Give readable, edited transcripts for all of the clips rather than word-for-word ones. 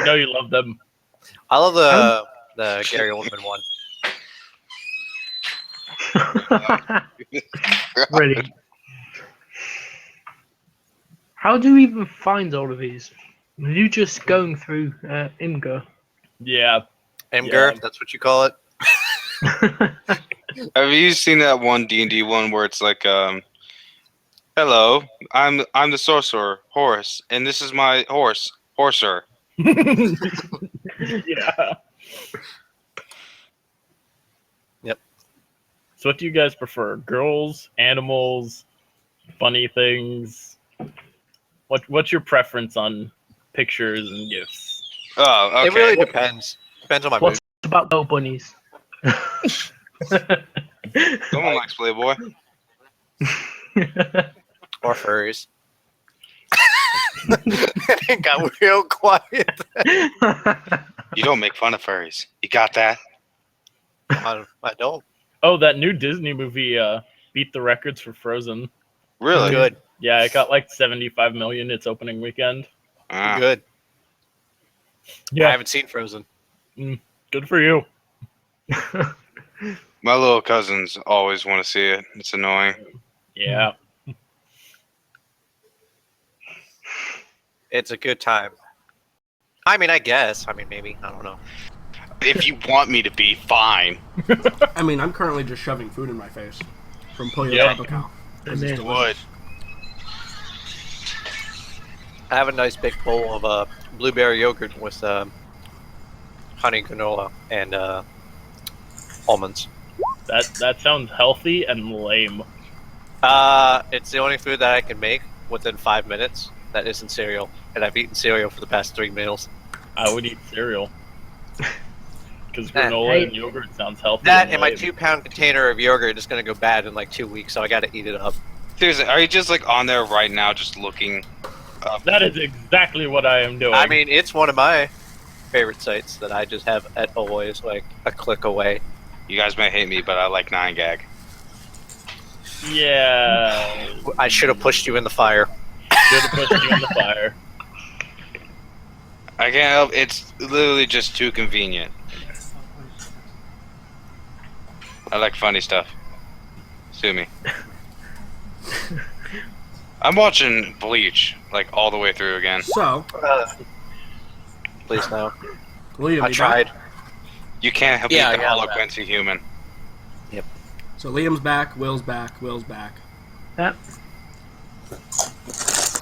know you love them. I love the Gary Oldman one. Really. How do you even find all of these? Are you just going through Imgur? Yeah. Imgur, Yeah. that's what you call it. Have you seen that one D&D one where it's like, hello, I'm the sorcerer, Horus, and this is my horse, Horser. Yeah. Yep. So what do you guys prefer? Girls, animals, funny things? What's your preference on pictures and gifts? Oh, okay. It really depends. Depends on my mood. What's about girl bunnies? Someone likes Playboy. Or furries. It got real quiet. You don't make fun of furries. You got that? I don't. Oh, that new Disney movie beat the records for Frozen. Really? Good. Yeah, it got like 75 million its opening weekend. Ah. Good. I Yeah, haven't seen Frozen. good for you. My little cousins always want to see it. It's annoying. Yeah. It's a good time. I mean, I guess. I mean, maybe. I don't know. If you want me to be, fine. I mean, I'm currently just shoving food in my face from Pollo Yeah. Tropical. And then- Would. I have a nice big bowl of blueberry yogurt with honey granola and almonds. That sounds healthy and lame. It's the only food that I can make within 5 minutes that isn't cereal, and I've eaten cereal for the past 3 meals. I would eat cereal. Because granola Hey. and yogurt sounds healthy. That and my lame. 2-pound container of yogurt is going to go bad in like 2 weeks, so I got to eat it up. Seriously, are you just like on there right now, just looking up? That is exactly what I am doing. I mean, it's one of my favorite sites that I just have at always like a click away. You guys may hate me, but I like 9gag. Yeah. I should have pushed you in the fire. Should have pushed you in the fire. I can't help. It's literally just too convenient. I like funny stuff. Sue me. I'm watching Bleach like all the way through again. So, Please no. Liam, I you tried. back? You can't help Yeah, beat the yeah, eloquency human. So Liam's back, Will's back, Will's back. Yeah.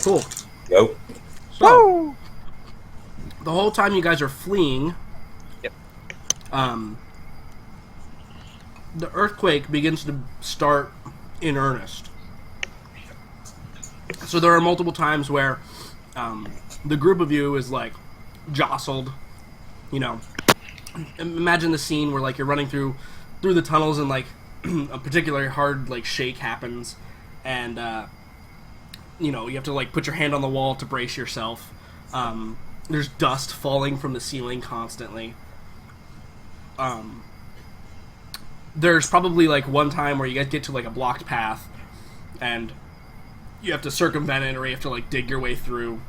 Cool. Yo. So, the whole time you guys are fleeing, Yep. The earthquake begins to start in earnest. So there are multiple times where the group of you is like jostled. You know, imagine the scene where like you're running through the tunnels and like a particularly hard like shake happens, and you know you have to like put your hand on the wall to brace yourself. There's dust falling from the ceiling constantly. There's probably like one time where you guys get to like a blocked path, and you have to circumvent it, or you have to like dig your way through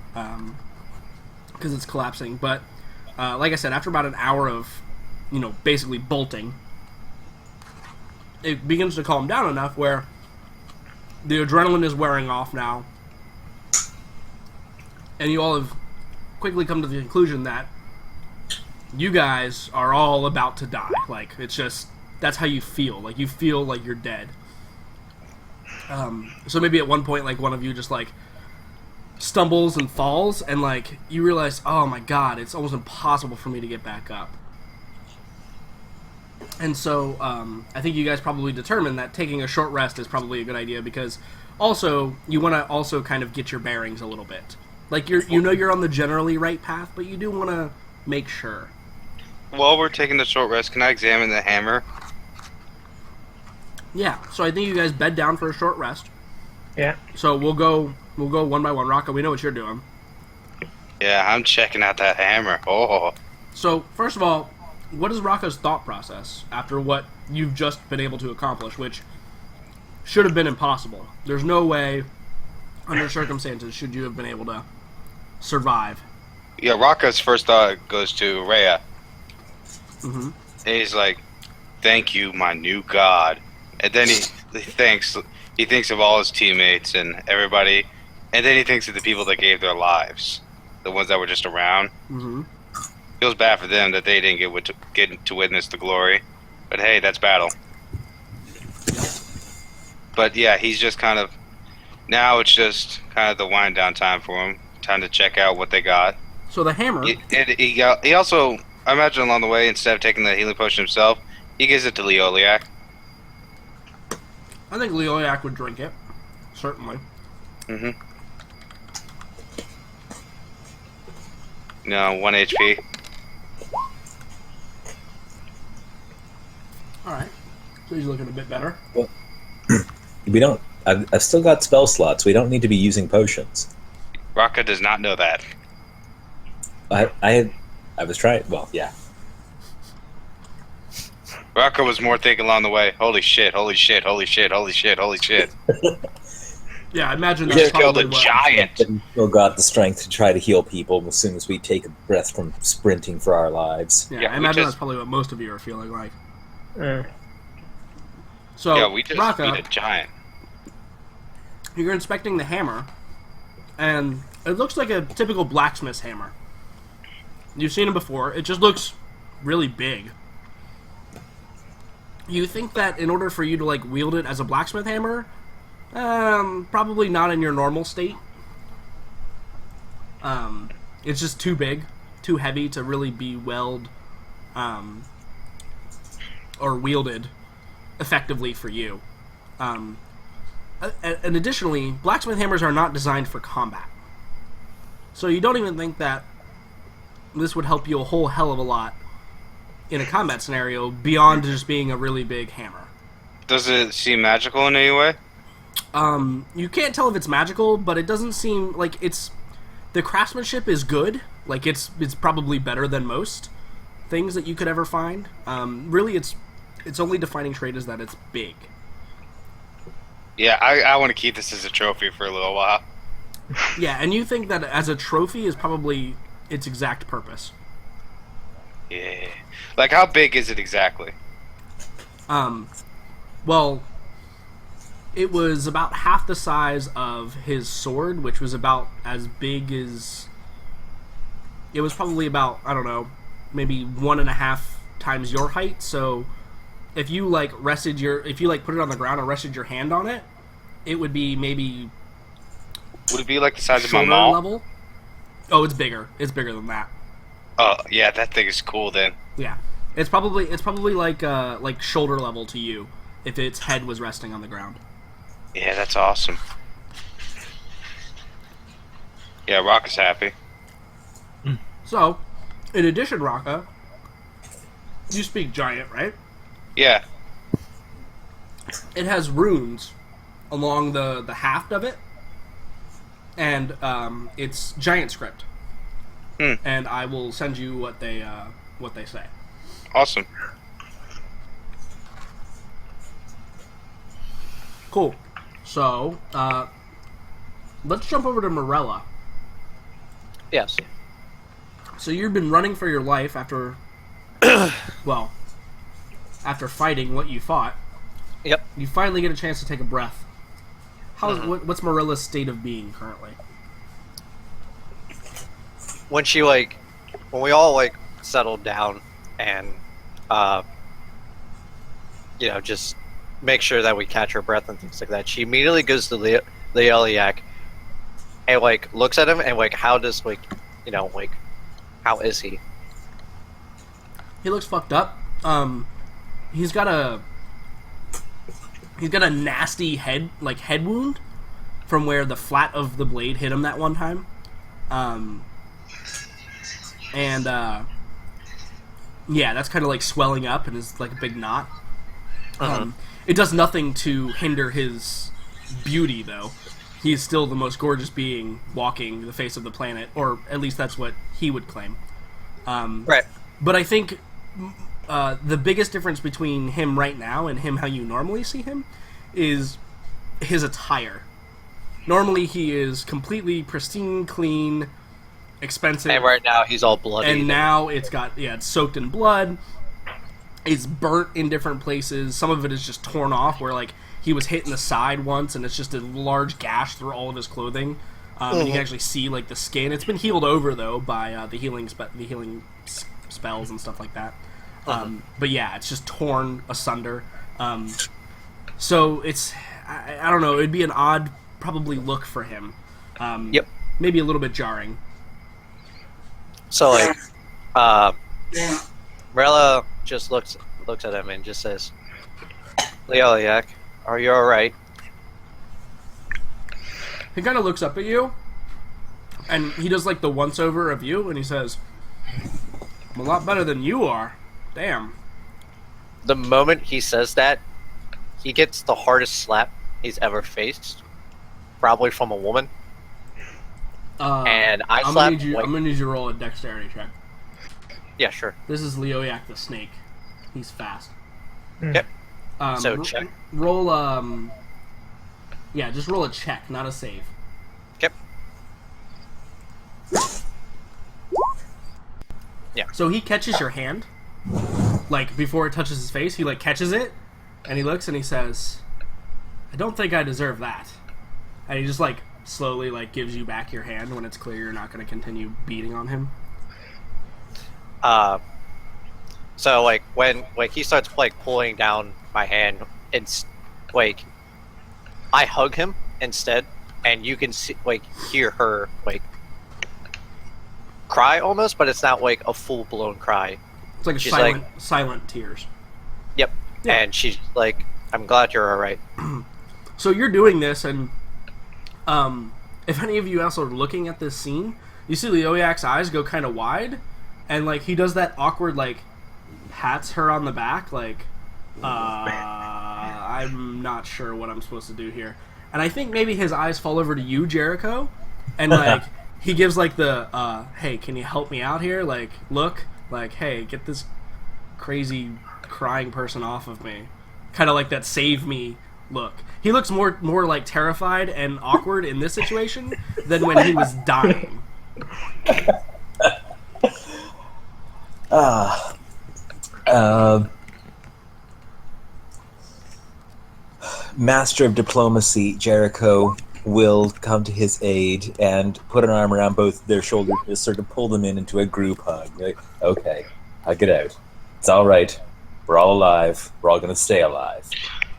because it's collapsing. But like I said, after about an hour of basically bolting, it begins to calm down enough where the adrenaline is wearing off now, and you all have quickly come to the conclusion that you guys are all about to die. Like, it's just, that's how you feel. Like, you feel like you're dead. So maybe at one point, like, one of you just, like, stumbles and falls, and, like, you realize, oh my god, it's almost impossible for me to get back up. And so, I think you guys probably determined that taking a short rest is probably a good idea, because also, you want to also kind of get your bearings a little bit. Like, you're on the generally right path, but you do want to make sure. While we're taking the short rest, can I examine the hammer? Yeah, so I think you guys bed down for a short rest. Yeah. So we'll go one by one. Rocco, we know what you're doing. Yeah, I'm checking out that hammer. Oh. So, first of all, what is Rocco's thought process after what you've just been able to accomplish, which should have been impossible? There's no way, under circumstances, should you have been able to survive. Yeah, Raka's first thought goes to Rhea. Mm-hmm. And he's like, "Thank you, my new god." And then he thinks of all his teammates and everybody, and then he thinks of the people that gave their lives, the ones that were just around. Mm-hmm. Feels bad for them that they didn't get to witness the glory, but hey, that's battle. But yeah, he's just kind of now. It's just kind of the wind down time for him. Time to check out what they got. So the hammer. He also, I imagine along the way, instead of taking the healing potion himself, he gives it to Leoliac. I think Leoliac would drink it. Certainly. Mm-hmm. No, 1 HP. Alright. So he's looking a bit better. We don't. I've still got spell slots. We don't need to be using potions. Raka does not know that. I was trying. Well, yeah. Raka was more thinking along the way. Holy shit! Holy shit! Holy shit! Holy shit! Holy shit! Yeah, I imagine We that's just killed a probably what- giant. But we still got the strength to try to heal people as soon as we take a breath from sprinting for our lives. Yeah, Yeah, I we imagine just- that's probably what most of you are feeling like. Uh, So, Yeah, we just Raka, beat a giant. you're inspecting the hammer, and it looks like a typical blacksmith's hammer. You've seen it before. It just looks really big. You think that in order for you to like wield it as a blacksmith hammer, probably not in your normal state. It's just too big, too heavy to really be or wielded effectively for you. And additionally, blacksmith hammers are not designed for combat. So you don't even think that this would help you a whole hell of a lot in a combat scenario beyond just being a really big hammer. Does it seem magical in any way? You can't tell if it's magical, but it doesn't seem like it's... The craftsmanship is good. Like, it's probably better than most things that you could ever find. Really, its only defining trait is that it's big. Yeah, I want to keep this as a trophy for a little while. Yeah, and you think that as a trophy is probably its exact purpose. Yeah. Like, how big is it exactly? Well, it was about half the size of his sword, which was about as big as... It was probably about, I don't know, maybe 1.5 times your height, so if you, like, put it on the ground and rested your hand on it, it would be maybe... Would it be like the size of my shoulder mall? level. Oh, it's bigger. It's bigger than that. Oh, yeah, that thing is cool then. Yeah, it's probably like shoulder level to you if its head was resting on the ground. Yeah, that's awesome. Yeah, Raka's happy. So, in addition, Raka, you speak giant, right? Yeah. It has runes along the haft of it, and it's giant script. And I will send you what they say. Awesome. Cool. So, let's jump over to Morella. Yes. So you've been running for your life after, well, after fighting what you fought. Yep. You finally get a chance to take a breath. What's Morella's state of being currently? When we all settled down and just make sure that we catch our breath and things like that, she immediately goes to Leoliac and looks at him and how does how is he? He looks fucked up. He's got a nasty head wound from where the flat of the blade hit him that one time. Yeah, that's kind of swelling up and is like a big knot. It does nothing to hinder his beauty, though. He's still the most gorgeous being walking the face of the planet, or at least that's what he would claim. Right. But I think the biggest difference between him right now and him how you normally see him is his attire. Normally he is completely pristine, clean, expensive. And right now he's all bloody. And now it's soaked in blood. It's burnt in different places. Some of it is just torn off, where like he was hit in the side once, and it's just a large gash through all of his clothing. And you can actually see like the skin. It's been healed over though by the healing spells and stuff like that. But yeah, it's just torn asunder. So it's I don't know. It'd be an odd probably look for him. Yep. Maybe a little bit jarring. So like, Morella just looks at him and just says, "Leoliak, are you all right?" He kind of looks up at you, and he does like the once over of you, and he says, "I'm a lot better than you are. Damn." The moment he says that, he gets the hardest slap he's ever faced, probably from a woman. And I'm gonna need you to roll a dexterity check. Yeah, sure. This is Leoyak the snake. He's fast. Yep. So check. Roll yeah, just roll a check, not a save. Yep. Yeah. So he catches your hand, like before it touches his face. He like catches it, and he looks and he says, "I don't think I deserve that." And he just like slowly like gives you back your hand when it's clear you're not going to continue beating on him. So like when like he starts like pulling down my hand, it's like I hug him instead, and you can see like hear her like cry almost, but it's not like a full blown cry. It's like She's silent tears. Yep. Yeah. And she's like, "I'm glad you're all right." So you're doing this, and if any of you else are looking at this scene, you see Leoyak's eyes go kind of wide, and like he does that awkward like pats her on the back, like I'm not sure what I'm supposed to do here. And I think maybe his eyes fall over to you, Jericho, and like he gives like the hey, can you help me out here? Like look, like hey, get this crazy crying person off of me. Kind of like that save me look. He looks more like terrified and awkward in this situation than when he was dying. Master of diplomacy, Jericho will come to his aid and put an arm around both their shoulders to sort of pull them into a group hug. Right? Okay, hug it out. It's all right. We're all alive. We're all going to stay alive.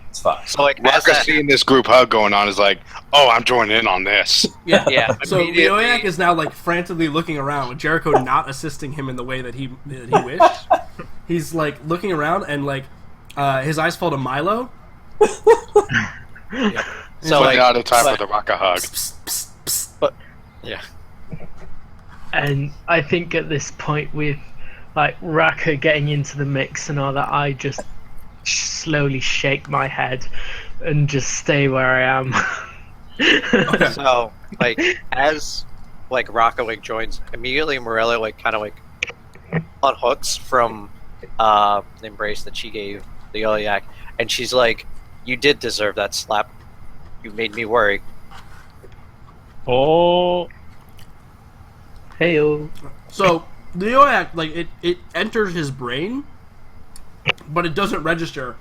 It's fine. So like Rocco seeing this group hug going on is like, "Oh, I'm joining in on this." Yeah. Yeah. So Leoyak is now like frantically looking around with Jericho not assisting him in the way that he wished. He's like looking around and like his eyes fall to Milo. Yeah. So like, out of time for the Rocco hug. But yeah. And I think at this point, with like Raka getting into the mix and all that, I just slowly shake my head and just stay where I am. Okay. So like as like Rocco like joins, immediately Morella like kind of like unhooks from the embrace that she gave the Leoliak, and she's like, "You did deserve that slap. You made me worry." Oh, Heyo. So Leoyak, like it enters his brain, but it doesn't register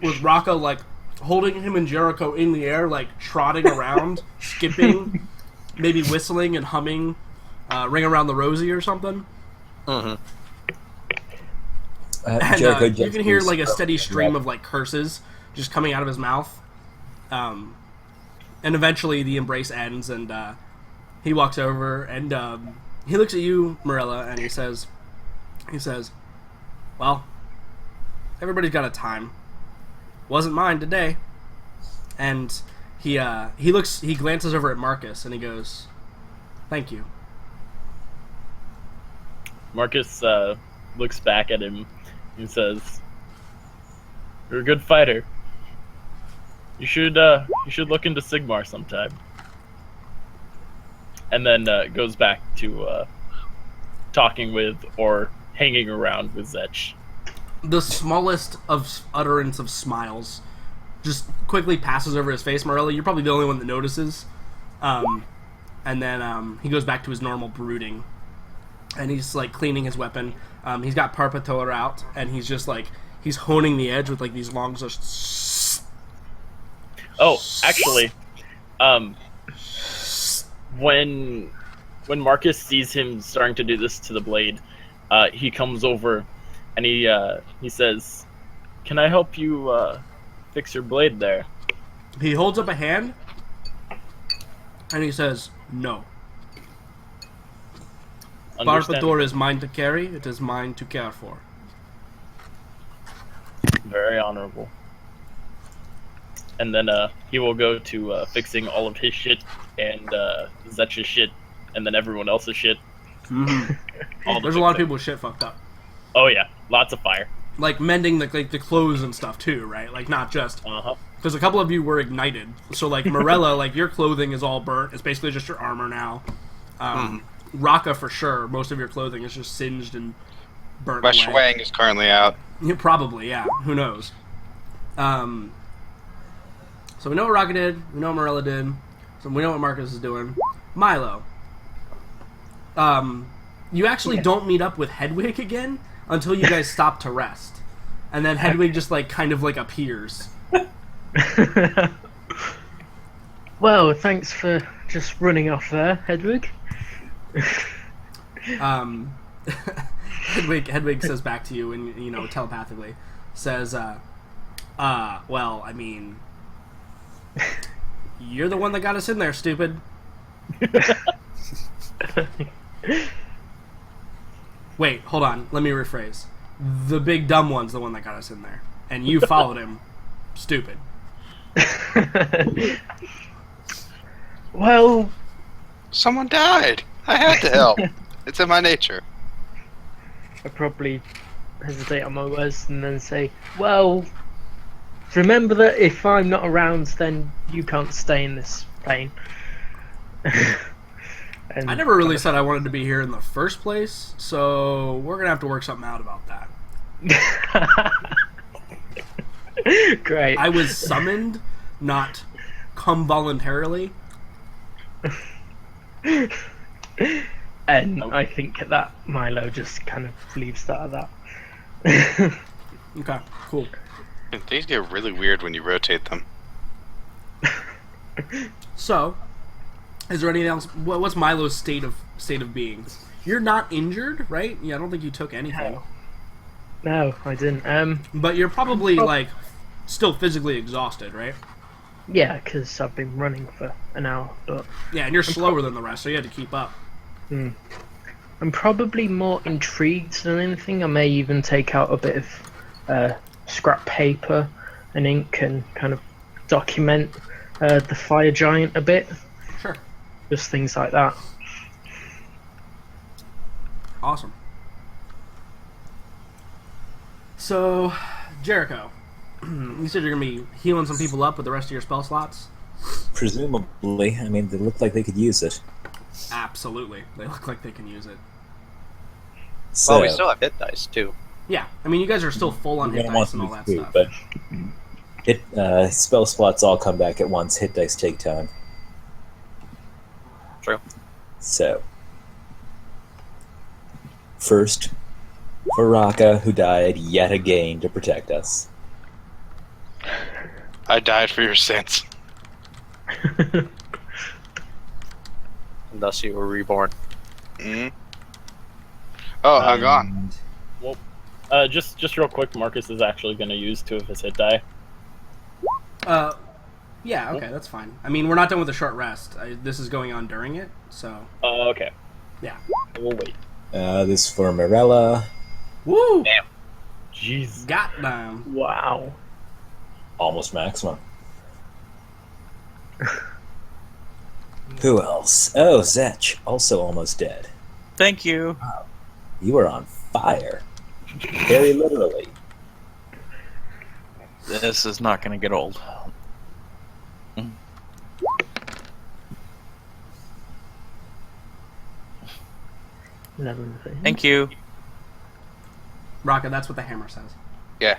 with Rocco like holding him and Jericho in the air, like trotting around, skipping, maybe whistling and humming "Ring Around the Rosie" or something. Mm-hmm. And Jericho you can hear like a steady stream of like curses just coming out of his mouth. And eventually the embrace ends, and he walks over and he looks at you, Morella, and he says, "Well, everybody's got a time. Wasn't mine today." And he glances over at Marcus and he goes, "Thank you." Marcus looks back at him and says, "You're a good fighter. You should look into Sigmar sometime." And then goes back to talking with or hanging around with Zetch. The smallest of utterance of smiles just quickly passes over his face. Morella, you're probably the only one that notices. And then he goes back to his normal brooding and he's like cleaning his weapon. He's got Parpatola out, and he's just like he's honing the edge with like these long. Oh, actually, when Marcus sees him starting to do this to the blade, he comes over, and he says, "Can I help you fix your blade there?" He holds up a hand, and he says, "No. Parpador is mine to carry. It is mine to care for." Very honorable. And then he will go to fixing all of his shit and Zetch's shit, and then everyone else's shit. Mm-hmm. There's a lot of people with shit fucked up. Oh yeah, lots of fire. Like mending the clothes and stuff too, right? Like not just because a couple of you were ignited. So like Morella, like your clothing is all burnt. It's basically just your armor now. Raka for sure. Most of your clothing is just singed and burnt My away. Schwang is currently out. Yeah, probably, yeah. Who knows? So we know what Raka did. We know what Morella did. So we know what Marcus is doing. Milo. You actually don't meet up with Hedwig again until you guys stop to rest. And then Hedwig just like kind of like appears. Well, thanks for just running off there, Hedwig. Hedwig says back to you, and you know, telepathically says, well, I mean, you're the one that got us in there, stupid. Wait, hold on. Let me rephrase. The big dumb one's the one that got us in there, and you followed him, stupid. Well, Someone died. I had to help. It's in my nature. I probably hesitate on my words and then say, well, remember that if I'm not around, then you can't stay in this plane. And I never really said I wanted to be here in the first place, so we're gonna have to work something out about that. Great. I was summoned, not come voluntarily. And I think that Milo just kind of leaves that at that. Okay, cool. Things get really weird when you rotate them. So, is there anything else? What's Milo's state of being? You're not injured, right? Yeah, I don't think you took anything. No, I didn't. But you're probably like still physically exhausted, right? Yeah, because I've been running for an hour. But Yeah, and you're slower than the rest, so you had to keep up. I'm probably more intrigued than anything. I may even take out a bit of scrap paper and ink and kind of document the fire giant a bit. Sure. Just things like that. Awesome. So, Jericho, you said you're going to be healing some people up with the rest of your spell slots? Presumably. I mean, they look like they could use it. Absolutely. They look like they can use it. So, Well, we still have hit dice, too. Yeah, I mean, you guys are still full on you're hit gonna want dice and all them that too, stuff. but spell slots all come back at once. Hit dice take time. True. So, first, for Raka, who died yet again to protect us. I died for your sins. And thus you were reborn. Mm-hmm. Oh, hung on. Just real quick, Marcus is actually going to use 2 of his hit die. Yeah, okay, that's fine. I mean, we're not done with the short rest. This is going on during it, so... Okay. Yeah. We'll wait. This for Morella. Woo! Damn. Jeez. Goddamn. Wow. Almost maximum. Who else? Oh, Zetch, also almost dead. Thank you. You are on fire. Very literally. This is not going to get old. Thank you. Raka, that's what the hammer says. Yeah.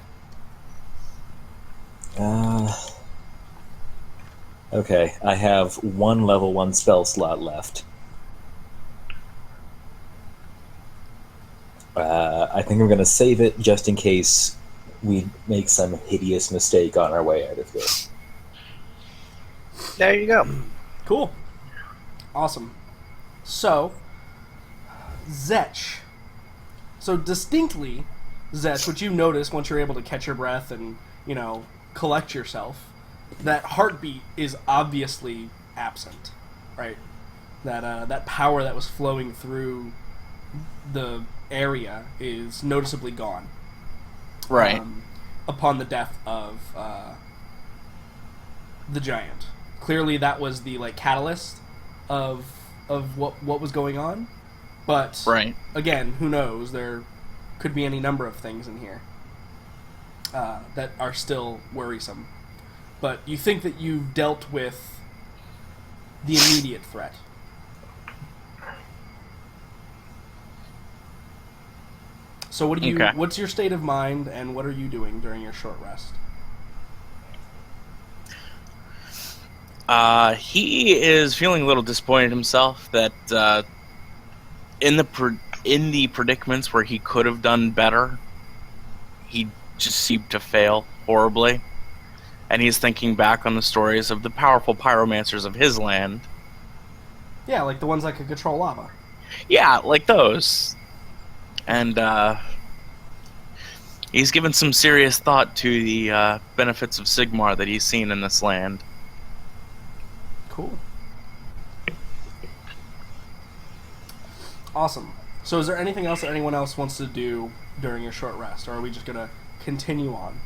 Okay, I have 1 level 1 spell slot left. I think I'm going to save it just in case we make some hideous mistake on our way out of here. There you go. Cool. Awesome. So, Zetch. So distinctly, Zetch, what you notice once you're able to catch your breath and, collect yourself, that heartbeat is obviously absent, right? That power that was flowing through the area is noticeably gone. Right. Upon the death of the giant. Clearly that was the catalyst of what was going on. But Right. again, who knows? There could be any number of things in here that are still worrisome. But you think that you've dealt with the immediate threat. So what do you? Okay. What's your state of mind, and what are you doing during your short rest? He is feeling a little disappointed himself that in the predicaments where he could have done better, he just seemed to fail horribly. And he's thinking back on the stories of the powerful pyromancers of his land. Yeah, like the ones that could control lava. Yeah, like those. And he's given some serious thought to the benefits of Sigmar that he's seen in this land. Cool. Awesome. So is there anything else that anyone else wants to do during your short rest, or are we just going to continue on?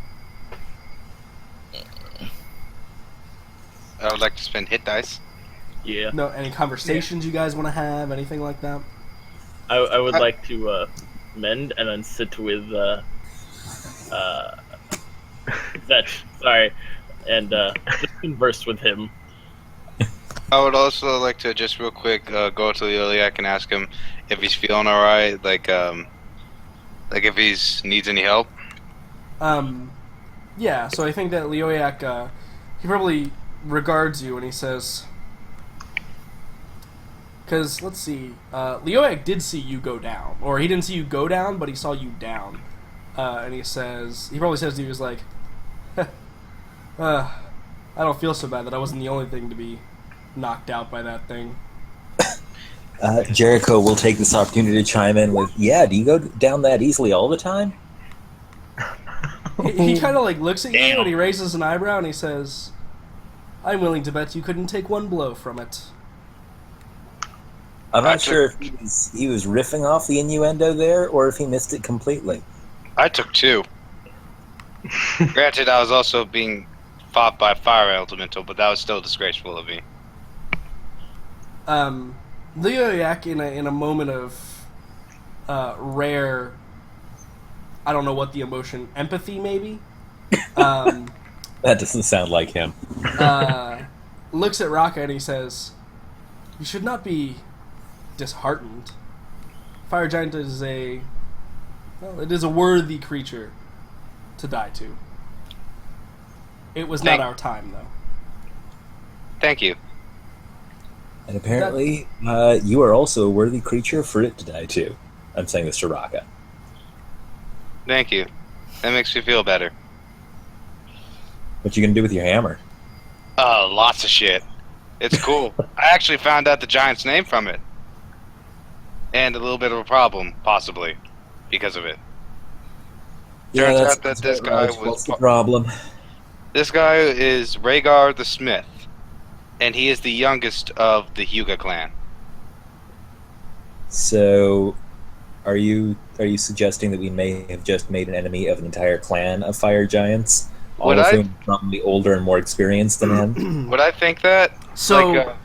I would like to spend hit dice. Yeah. No, any conversations you guys want to have, anything like that? I would like to mend and then sit with Vetch, sorry, and just converse with him. I would also like to just real quick go to Leoliak and ask him if he's feeling alright, like if he's needs any help. Yeah, so I think that Leoyak, he probably regards you and he says... Because, let's see, Leoyak did see you go down. Or he didn't see you go down, but he saw you down. And he probably says to you, he's like, I don't feel so bad that I wasn't the only thing to be knocked out by that thing. Jericho will take this opportunity to chime in with, yeah, do you go down that easily all the time? He kind of looks at you and he raises an eyebrow and he says, I'm willing to bet you couldn't take one blow from it. I'm not sure if he was riffing off the innuendo there, or if he missed it completely. I took 2. Granted, I was also being fought by fire elemental, but that was still disgraceful of me. Leoyak, in a moment of rare, I don't know what the emotion, empathy maybe? That doesn't sound like him. Looks at Raka and he says, you should not be disheartened. Fire Giant is it is a worthy creature to die to. It was not our time, though. Thank you. And apparently, you are also a worthy creature for it to die to. I'm saying this to Raka. Thank you. That makes me feel better. What you gonna do with your hammer? Lots of shit. It's cool. I actually found out the giant's name from it. And a little bit of a problem, possibly, because of it. Turns out that this guy was... What's the problem? This guy is Rhaegar the Smith, and he is the youngest of the Hyuga clan. So, are you suggesting that we may have just made an enemy of an entire clan of fire giants? All of whom are probably older and more experienced than him? Would I think that? So,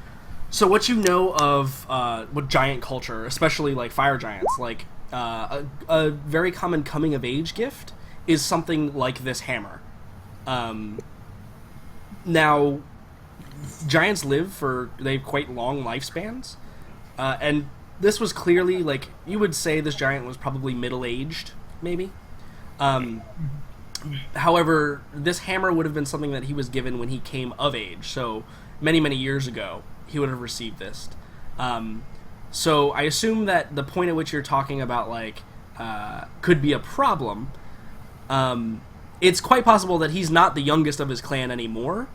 so what you know of what giant culture, especially fire giants, a very common coming of age gift is something like this hammer. Now, giants they have quite long lifespans, and this was clearly you would say this giant was probably middle-aged, maybe. However, this hammer would have been something that he was given when he came of age, so many, many years ago he would have received this. So I assume that the point at which you're talking about could be a problem. It's quite possible that he's not the youngest of his clan anymore.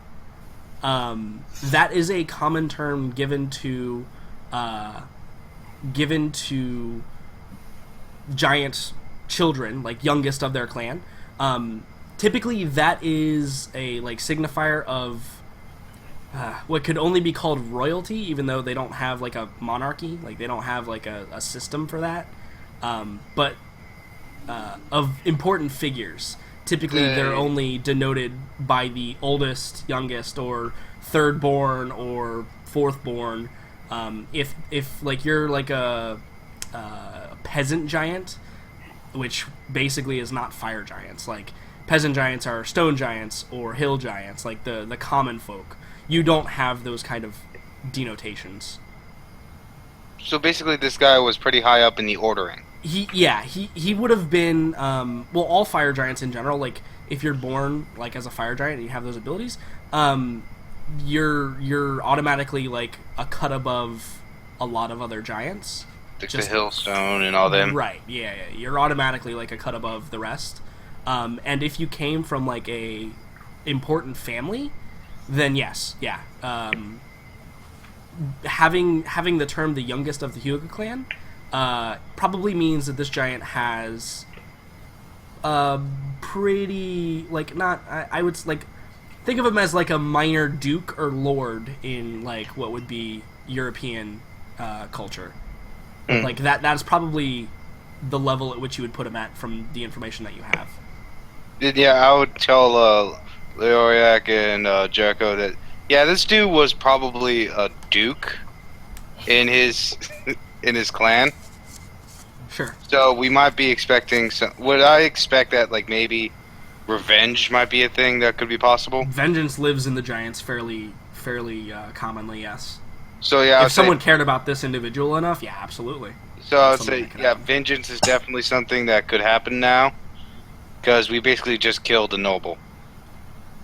That is a common term given to giant children, like youngest of their clan. Typically, that is a signifier of what could only be called royalty, even though they don't have like a monarchy, like they don't have like a system for that. But of important figures. Typically, they're only denoted by the oldest, youngest, or third born or fourth born. If like you're like a peasant giant, which basically is not fire giants. Like peasant giants are stone giants or hill giants, like the common folk. You don't have those kind of denotations. So basically, this guy was pretty high up in the ordering. He would have been, well, all fire giants in general, like, if you're born, like, as a fire giant and you have those abilities, you're automatically, like, a cut above a lot of other giants. Like the Hillstone and all them. Right, yeah, you're automatically, like, a cut above the rest. And if you came from, like, a important family, then yes, yeah. Having the term the youngest of the Hyuga clan probably means that this giant has pretty, like, not, I would, like, think of him as, like, a minor duke or lord in, like, what would be European culture. Like, that's probably the level at which you would put him at from the information that you have. Yeah, I would tell Leoriac and Jericho that, yeah, this dude was probably a duke in his in his clan. Sure. So we might be expecting some. Would I expect that, like, maybe revenge might be a thing that could be possible? Vengeance lives in the giants fairly commonly, yes. So yeah, if someone cared about this individual enough, yeah, absolutely. So I would say, yeah, vengeance is definitely something that could happen now, because we basically just killed a noble.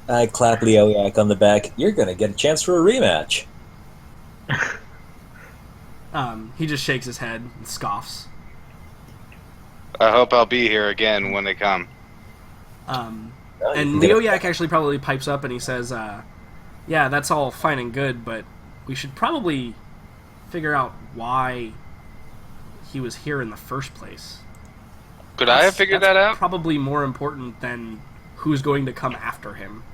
I clap Leoyak on the back. You're gonna get a chance for a rematch. He just shakes his head and scoffs. I hope I'll be here again when they come. And Leoyak actually probably pipes up and he says, yeah, that's all fine and good, but we should probably figure out why he was here in the first place. Could I have figured that out? Probably more important than who's going to come after him.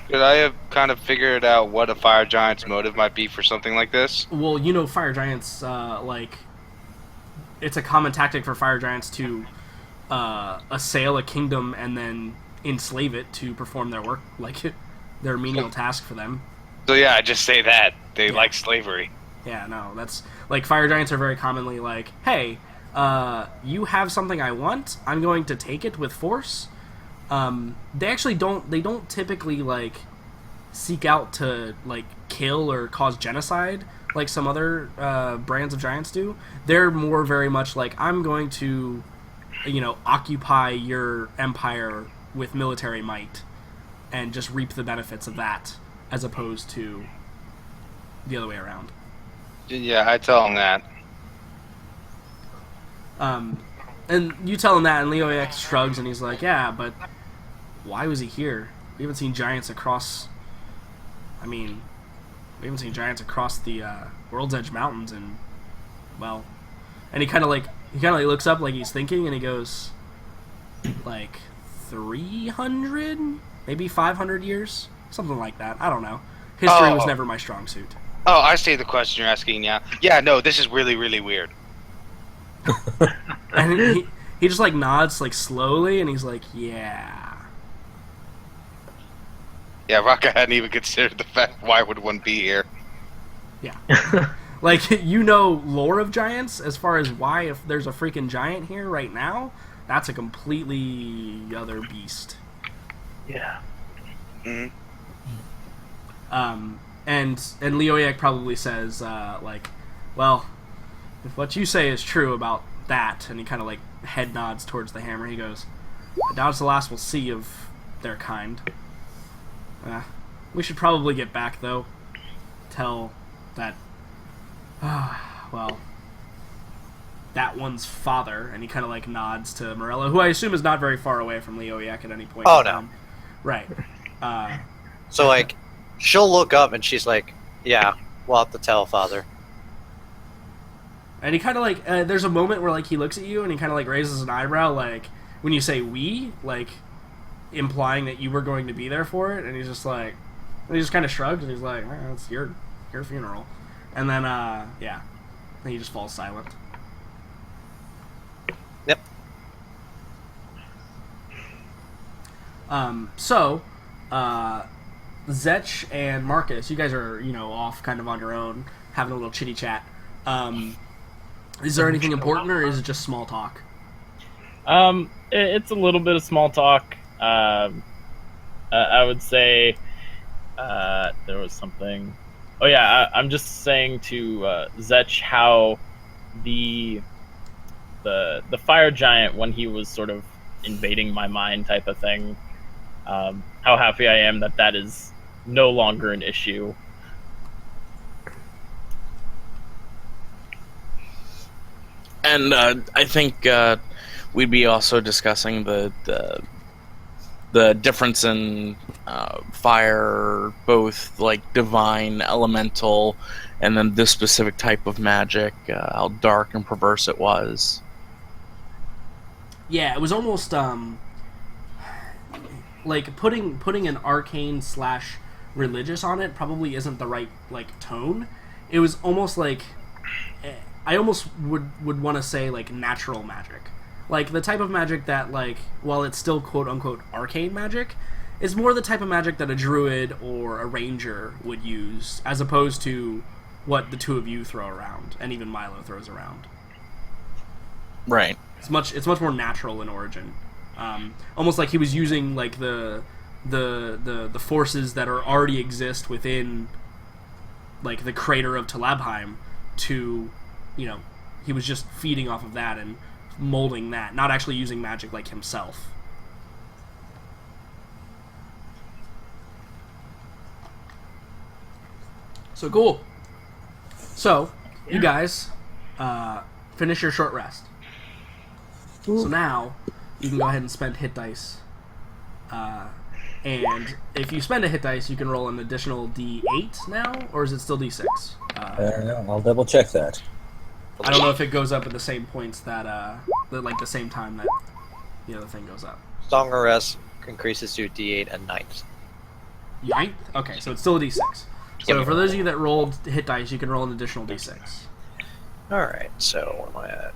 Could I have kind of figured out what a fire giant's motive might be for something like this? Well, you know, fire giants, like, it's a common tactic for fire giants to assail a kingdom and then enslave it to perform their work, like their menial task for them. So yeah, I just say that. They like slavery. Yeah, no, that's, like, fire giants are very commonly like, hey, you have something I want, I'm going to take it with force. They actually don't typically, like, seek out to, like, kill or cause genocide like some other brands of giants do. They're more very much like, I'm going to, you know, occupy your empire with military might and just reap the benefits of that, as opposed to the other way around. Yeah, I tell them that. And you tell him that, and Leo X shrugs, and he's like, yeah, but why was he here? We haven't seen giants across... I mean, we haven't seen giants across the World's Edge Mountains, and, well... And he kind of looks up like he's thinking, and he goes, like, 300? Maybe 500 years? Something like that. I don't know. History was never my strong suit. Oh, I see the question you're asking now. Yeah, no, this is really, really weird. And he just, like, nods, like, slowly, and he's like, yeah. Yeah, Raka hadn't even considered the fact, why would one be here? Yeah. Like, you know lore of giants, as far as why, if there's a freaking giant here right now, that's a completely other beast. Yeah. Mm-hmm. And Leoyak probably says, like, well, if what you say is true about that, and he kind of, like, head nods towards the hammer, he goes, I doubt it's the last we'll see of their kind. We should probably get back, though. Tell that, well, that one's father, and he kind of like nods to Morello, who I assume is not very far away from Leoyak at any point. Oh, no. Right. So, like, she'll look up and she's like, yeah, we'll have to tell father. And he kind of like, there's a moment where like he looks at you and he kind of like raises an eyebrow, like when you say "we," like implying that you were going to be there for it, and he's just like, and he just kind of shrugs and he's like, it's your funeral, and then yeah, then he just falls silent. Yep. So, Zetch and Marcus, you guys are, off kind of on your own, having a little chitty chat. Is there anything important, or is it just small talk? It's a little bit of small talk. I would say there was something. Oh yeah, I'm just saying to Zetch how the fire giant, when he was sort of invading my mind type of thing, how happy I am that is no longer an issue. And I think we'd be also discussing the difference in fire, both like divine, elemental, and then this specific type of magic, how dark and perverse it was. Yeah, it was almost like putting an arcane / religious on it probably isn't the right like tone. It was almost like, I almost would want to say like natural magic, like the type of magic that, like, while it's still quote unquote arcane magic, is more the type of magic that a druid or a ranger would use, as opposed to what the two of you throw around, and even Milo throws around. Right. It's much more natural in origin, almost like he was using like the forces that already exist within like the crater of Talabheim to, he was just feeding off of that and molding that, not actually using magic like himself. So cool. So, you guys finish your short rest. So now, you can go ahead and spend hit dice. And if you spend a hit dice, you can roll an additional D8 now, or is it still D6? I don't know. I'll double check that. I don't know if it goes up at the same points that, like the same time that the other thing goes up. Song of Rest increases to D8 and 9th. Ninth? Okay, so it's still a D6. So for those of you that rolled hit dice, you can roll an additional D6. Alright, so what am I at?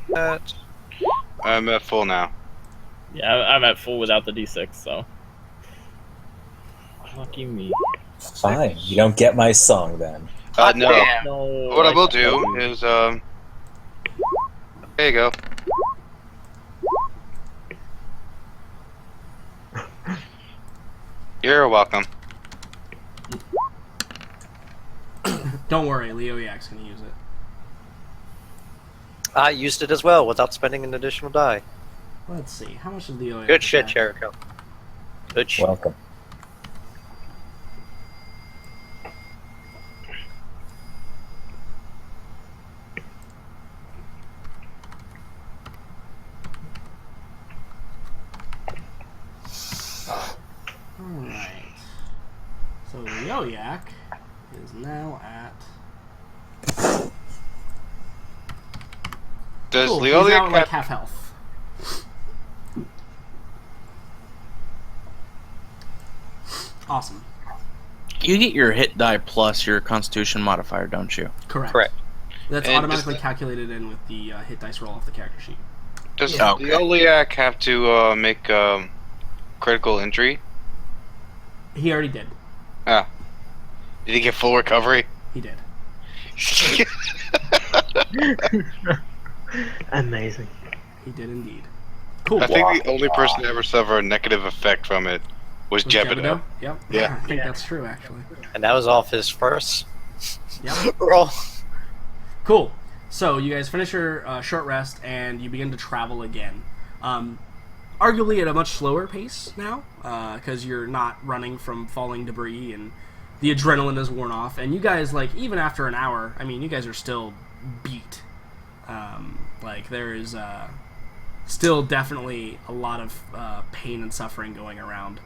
That. I'm at full now. Yeah, I'm at full without the D6, so. Lucky me. Fine. You don't get my song then. No. Damn. No, What I will can't do is, there you go. You're welcome. Don't worry, Leoyak's gonna use it. I used it as well without spending an additional die. Let's see, how much did Leoyak Good shit, have? Jericho. Good shit. Welcome. Alright. So Leoyak is now at... Does Cool, he's now Leoliac at, like have... half health. Awesome. You get your hit die plus your Constitution modifier, don't you? Correct. Correct. That's And automatically does- calculated in with the hit dice roll off the character sheet. Does Yeah. Okay. Leoliac have to make critical injury? He already did. Ah. Did he get full recovery? He did. Amazing. He did indeed. Cool. I think the only person to ever suffer a negative effect from it was Was Jebido. Yep. Yeah. I think that's true, actually. And that was off his first Yep. roll. Cool. So you guys finish your short rest and you begin to travel again. Arguably at a much slower pace now, because you're not running from falling debris and the adrenaline is worn off. And you guys, like, even after an hour, I mean, you guys are still beat. Like, there is still definitely a lot of pain and suffering going around.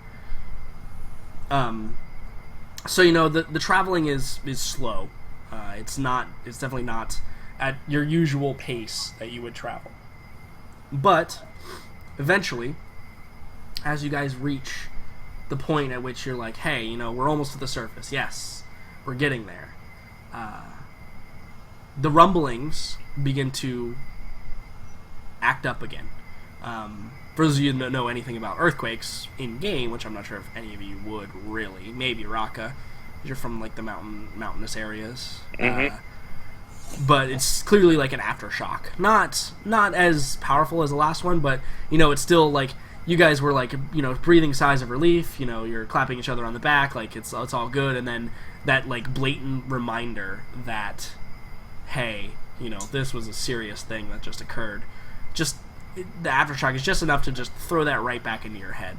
So the traveling is slow. It's definitely not at your usual pace that you would travel. But eventually, as you guys reach the point at which you're like, hey, we're almost to the surface. Yes, we're getting there. The rumblings begin to act up again. For those of you that know anything about earthquakes in game, which I'm not sure if any of you would really, maybe Raka, because you're from like the mountainous areas. Mhm. But it's clearly like an aftershock. Not as powerful as the last one, but it's still like you guys were like breathing sighs of relief. You're clapping each other on the back, like it's all good, and then that like blatant reminder that, hey, this was a serious thing that just occurred. The aftershock is just enough to just throw that right back into your head.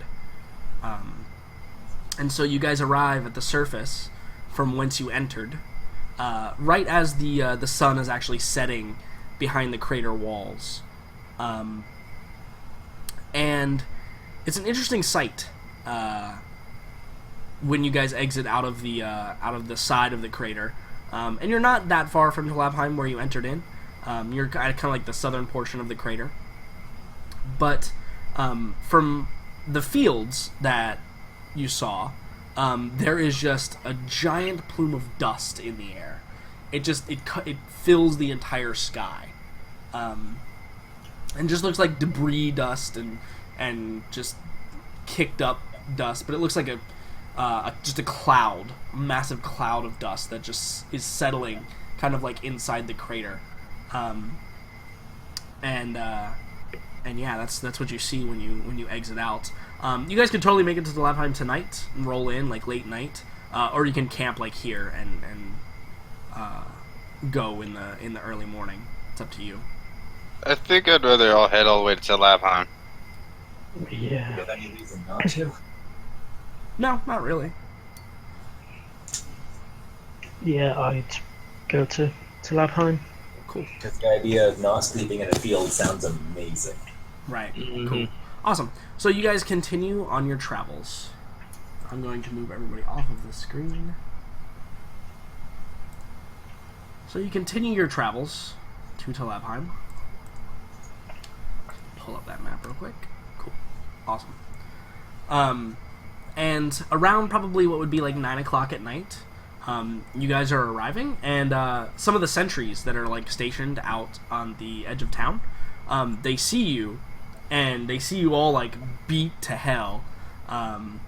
And so you guys arrive at the surface from whence you entered, right as the sun is actually setting behind the crater walls. And it's an interesting sight when you guys exit out of the side of the crater. And you're not that far from Talabheim where you entered in. You're kind of like the southern portion of the crater. But from the fields that you saw, there is just a giant plume of dust in the air. It fills the entire sky, and just looks like debris dust and just kicked up dust. But it looks like just a cloud, a massive cloud of dust that just is settling, kind of like inside the crater, And yeah, that's what you see when you exit out. You guys can totally make it to the Talabheim tonight and roll in like late night, or you can camp like here and go in the early morning. It's up to you. I think I'd rather all head all the way to Talabheim. Yeah. You have any reason not to? No, not really. Yeah, I'd go to Labheim. Cool. Because the idea of not sleeping in a field sounds amazing. Right. Mhm. Cool. Awesome. So you guys continue on your travels. I'm going to move everybody off of the screen. So you continue your travels to Talabheim. Pull up that map real quick. Cool. Awesome. And around probably what would be like 9 o'clock at night, you guys are arriving, and some of the sentries that are like stationed out on the edge of town, they see you, and they see you all like beat to hell,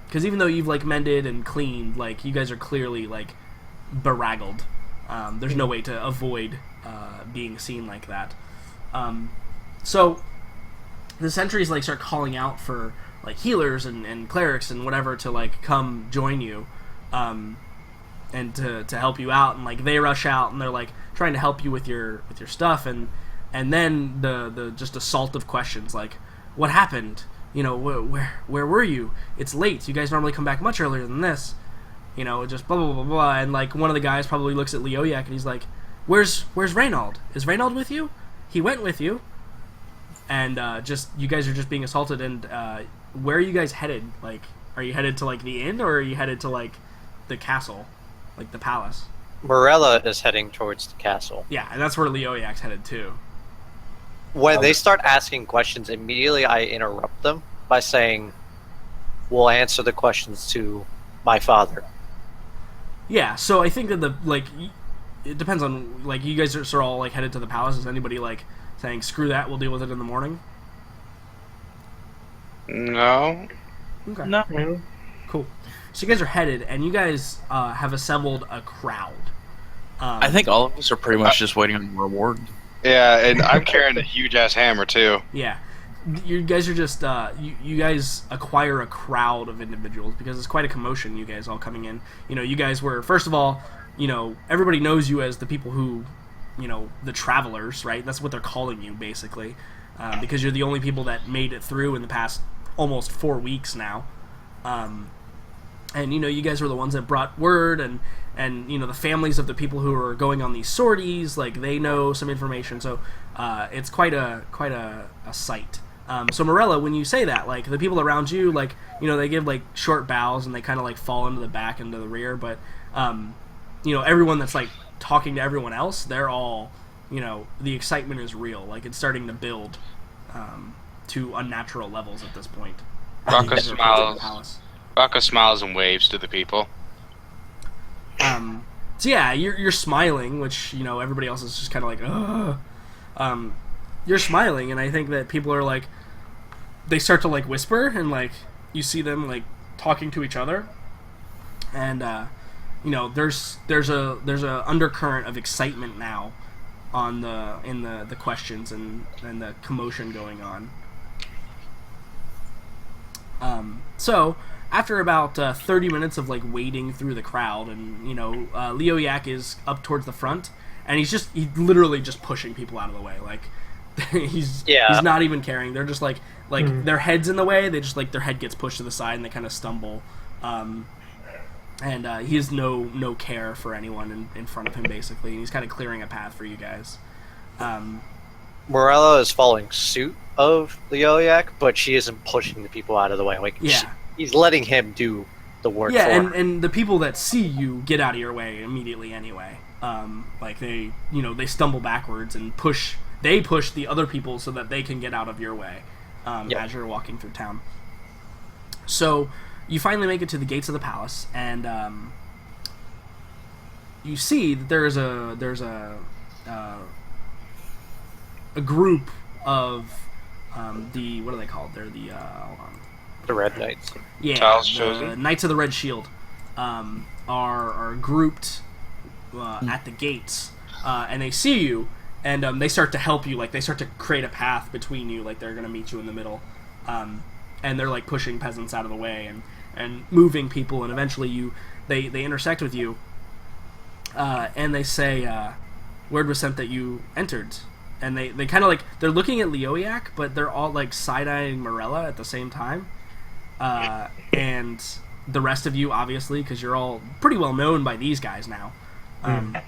because even though you've like mended and cleaned, like you guys are clearly like beraggled. There's no way to avoid being seen like that. So the sentries like start calling out for like healers and clerics and whatever to like come join you, and to help you out, and like they rush out and they're like trying to help you with your stuff, and then the just assault of questions like, what happened? Where were you? It's late. You guys normally come back much earlier than this. Just blah blah blah blah. And like one of the guys probably looks at Leoyak and he's like, Where's Reynald? Is Reynald with you? He went with you. And just you guys are just being assaulted. And where are you guys headed? Like, are you headed to like the inn, or are you headed to like the castle, like the palace? Morella is heading towards the castle. Yeah, and that's where Leoyak's headed too. When they start asking questions, immediately I interrupt them by saying, "We'll answer the questions to my father." Yeah, so I think that it depends on like you guys are all like headed to the palace. Is anybody like saying, "Screw that, we'll deal with it in the morning"? No. Okay. No. Cool. So you guys are headed, and you guys have assembled a crowd. I think all of us are pretty much just waiting on the reward. Yeah, and I'm carrying a huge ass hammer too. Yeah. You guys are just, you guys acquire a crowd of individuals because it's quite a commotion, you guys all coming in. You guys were, first of all, everybody knows you as the people who, the travelers, right? That's what they're calling you, basically. Because you're the only people that made it through in the past almost 4 weeks now. And, you guys were the ones that brought word, and the families of the people who are going on these sorties, like, they know some information. So it's quite a sight. So Morella, when you say that, like, the people around you, like, they give, like, short bows, and they kind of, like, fall into the back, into the rear. But, everyone that's, like, talking to everyone else, they're all, the excitement is real. Like, it's starting to build to unnatural levels at this point. Rocco As you guys are approaching the smiles. palace. Rocco smiles and waves to the people. So yeah, you're smiling, which everybody else is just kind of like, ugh. You're smiling, and I think that people are like, they start to like whisper, and like you see them like talking to each other, and there's a undercurrent of excitement now in the questions and the commotion going on. So after about 30 minutes of like wading through the crowd, and Leo Yak is up towards the front, and he's literally just pushing people out of the way. Like he's not even caring. They're just like their head's in the way. They just like their head gets pushed to the side, and they kind of stumble. And he has no care for anyone in front of him, basically. And he's kind of clearing a path for you guys. Morella is following suit of Leoliac, but she isn't pushing the people out of the way. Like, he's letting him do the work for her. And the people that see you get out of your way immediately anyway. Like, they stumble backwards and push the other people so that they can get out of your way as you're walking through town. So you finally make it to the gates of the palace, and you see that there's a group of what are they called? They're the hold on. The Red Knights. Yeah, Charles the Chosen? Knights of the Red Shield are grouped at the gates, and they see you, and they start to help you. Like, they start to create a path between you. Like, they're going to meet you in the middle, and they're like pushing peasants out of the way and moving people, and eventually they intersect with you, and they say, word was sent that you entered. And they kind of like, they're looking at Leoiac, but they're all like side-eyeing Morella at the same time. And the rest of you, obviously, because you're all pretty well known by these guys now. But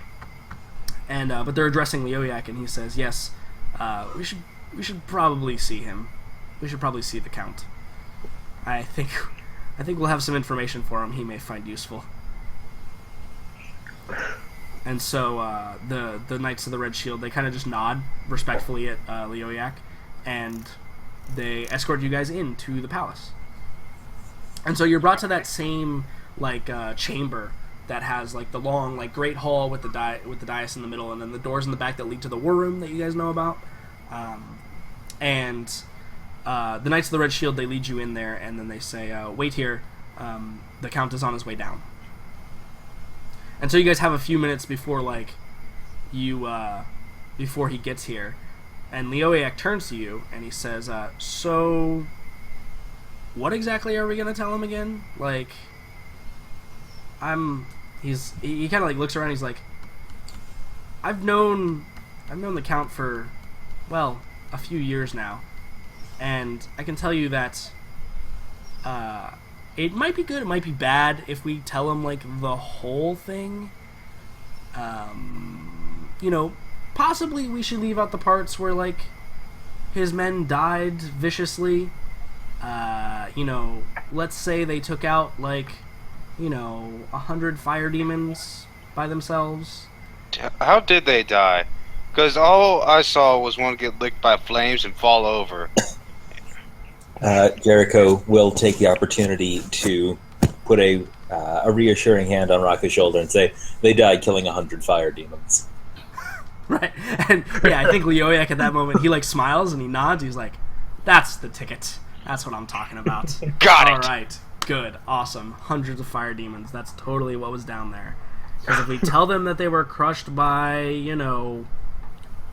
they're addressing Leoiac, and he says, yes, we should probably see him. We should probably see the Count. I think we'll have some information for him he may find useful. And so the Knights of the Red Shield, they kind of just nod respectfully at Leoiac, and they escort you guys into the palace. And so you're brought to that same like chamber that has like the long like great hall with the dais in the middle, and then the doors in the back that lead to the war room that you guys know about. And the Knights of the Red Shield, they lead you in there, and then they say, "Wait here. The Count is on his way down." And so you guys have a few minutes before, like, before he gets here. And Leoiac turns to you, and he says, so, what exactly are we going to tell him again? Like, he kind of, like, looks around, he's like, I've known the Count for, well, a few years now. And I can tell you that, it might be good, it might be bad if we tell him, like, the whole thing. Possibly we should leave out the parts where, like, his men died viciously. Let's say they took out, like, 100 fire demons by themselves. How did they die? Because all I saw was one get licked by flames and fall over. Jericho will take the opportunity to put a reassuring hand on Rocco's shoulder and say, they died killing 100 fire demons. Right. And, yeah, I think Leoiac at that moment, he, like, smiles and he nods. He's like, that's the ticket. That's what I'm talking about. Got it! All right. Good. Awesome. Hundreds of fire demons. That's totally what was down there. Because if we tell them that they were crushed by,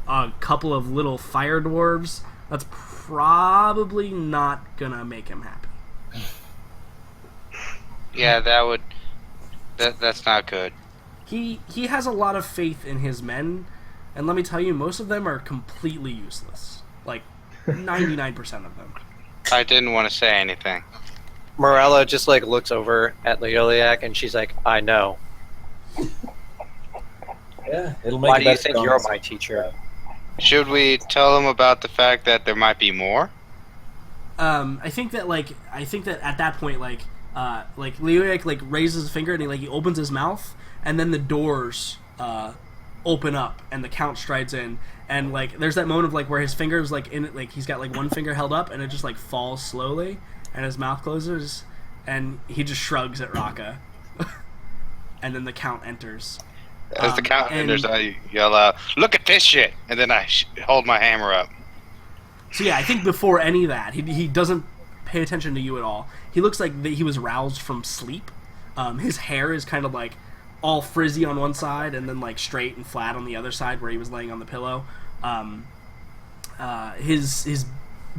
a couple of little fire dwarves, that's probably not gonna make him happy. Yeah, that's not good. He has a lot of faith in his men, and let me tell you, most of them are completely useless. Like, 99% of them. I didn't want to say anything. Morella just like looks over at Leoliac and she's like, I know. Yeah, it'll make Why it do you better think going you're forward. my teacher? Should we tell him about the fact that there might be more? I think that at that point, like Leoyak like raises his finger and he opens his mouth, and then the doors open up and the Count strides in, and like there's that moment of like where his fingers like in it, like he's got like one finger held up and it just like falls slowly, and his mouth closes, and he just shrugs at Raka, and then the Count enters. As the Count and- enters, I yell out, "Look at this shit!" And then I hold my hammer up. So yeah, I think before any of that, he doesn't pay attention to you at all. He looks like he was roused from sleep. His hair is kind of like all frizzy on one side and then like straight and flat on the other side where he was laying on the pillow. His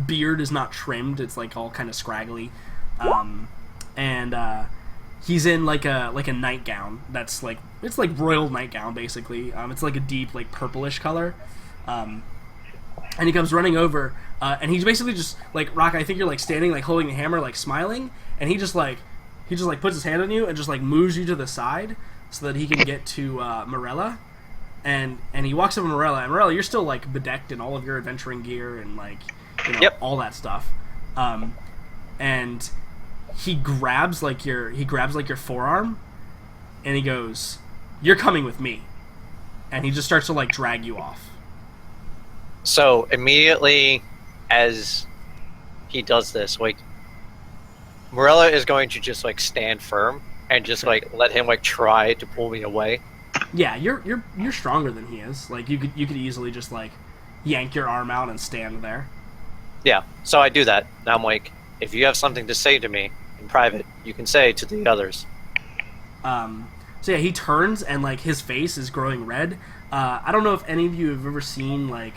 beard is not trimmed; it's like all kind of scraggly, and he's in like a nightgown that's like it's like royal nightgown basically. It's like a deep like purplish color. And he comes running over, and he's basically just like, Rock, I think you're like standing, like holding the hammer, like smiling, and he just like puts his hand on you and just like moves you to the side so that he can get to Morella, and he walks up to Morella, and Morella, you're still like bedecked in all of your adventuring gear and like Yep. all that stuff, and he grabs like your forearm, and he goes, "You're coming with me," and he just starts to like drag you off. So immediately as he does this, like Morella is going to just like stand firm and just like let him like try to pull me away. Yeah, you're stronger than he is. Like you could easily just like yank your arm out and stand there. Yeah, so I do that. And I'm like, if you have something to say to me in private, you can say to the others. So yeah, he turns and like his face is growing red. I don't know if any of you have ever seen like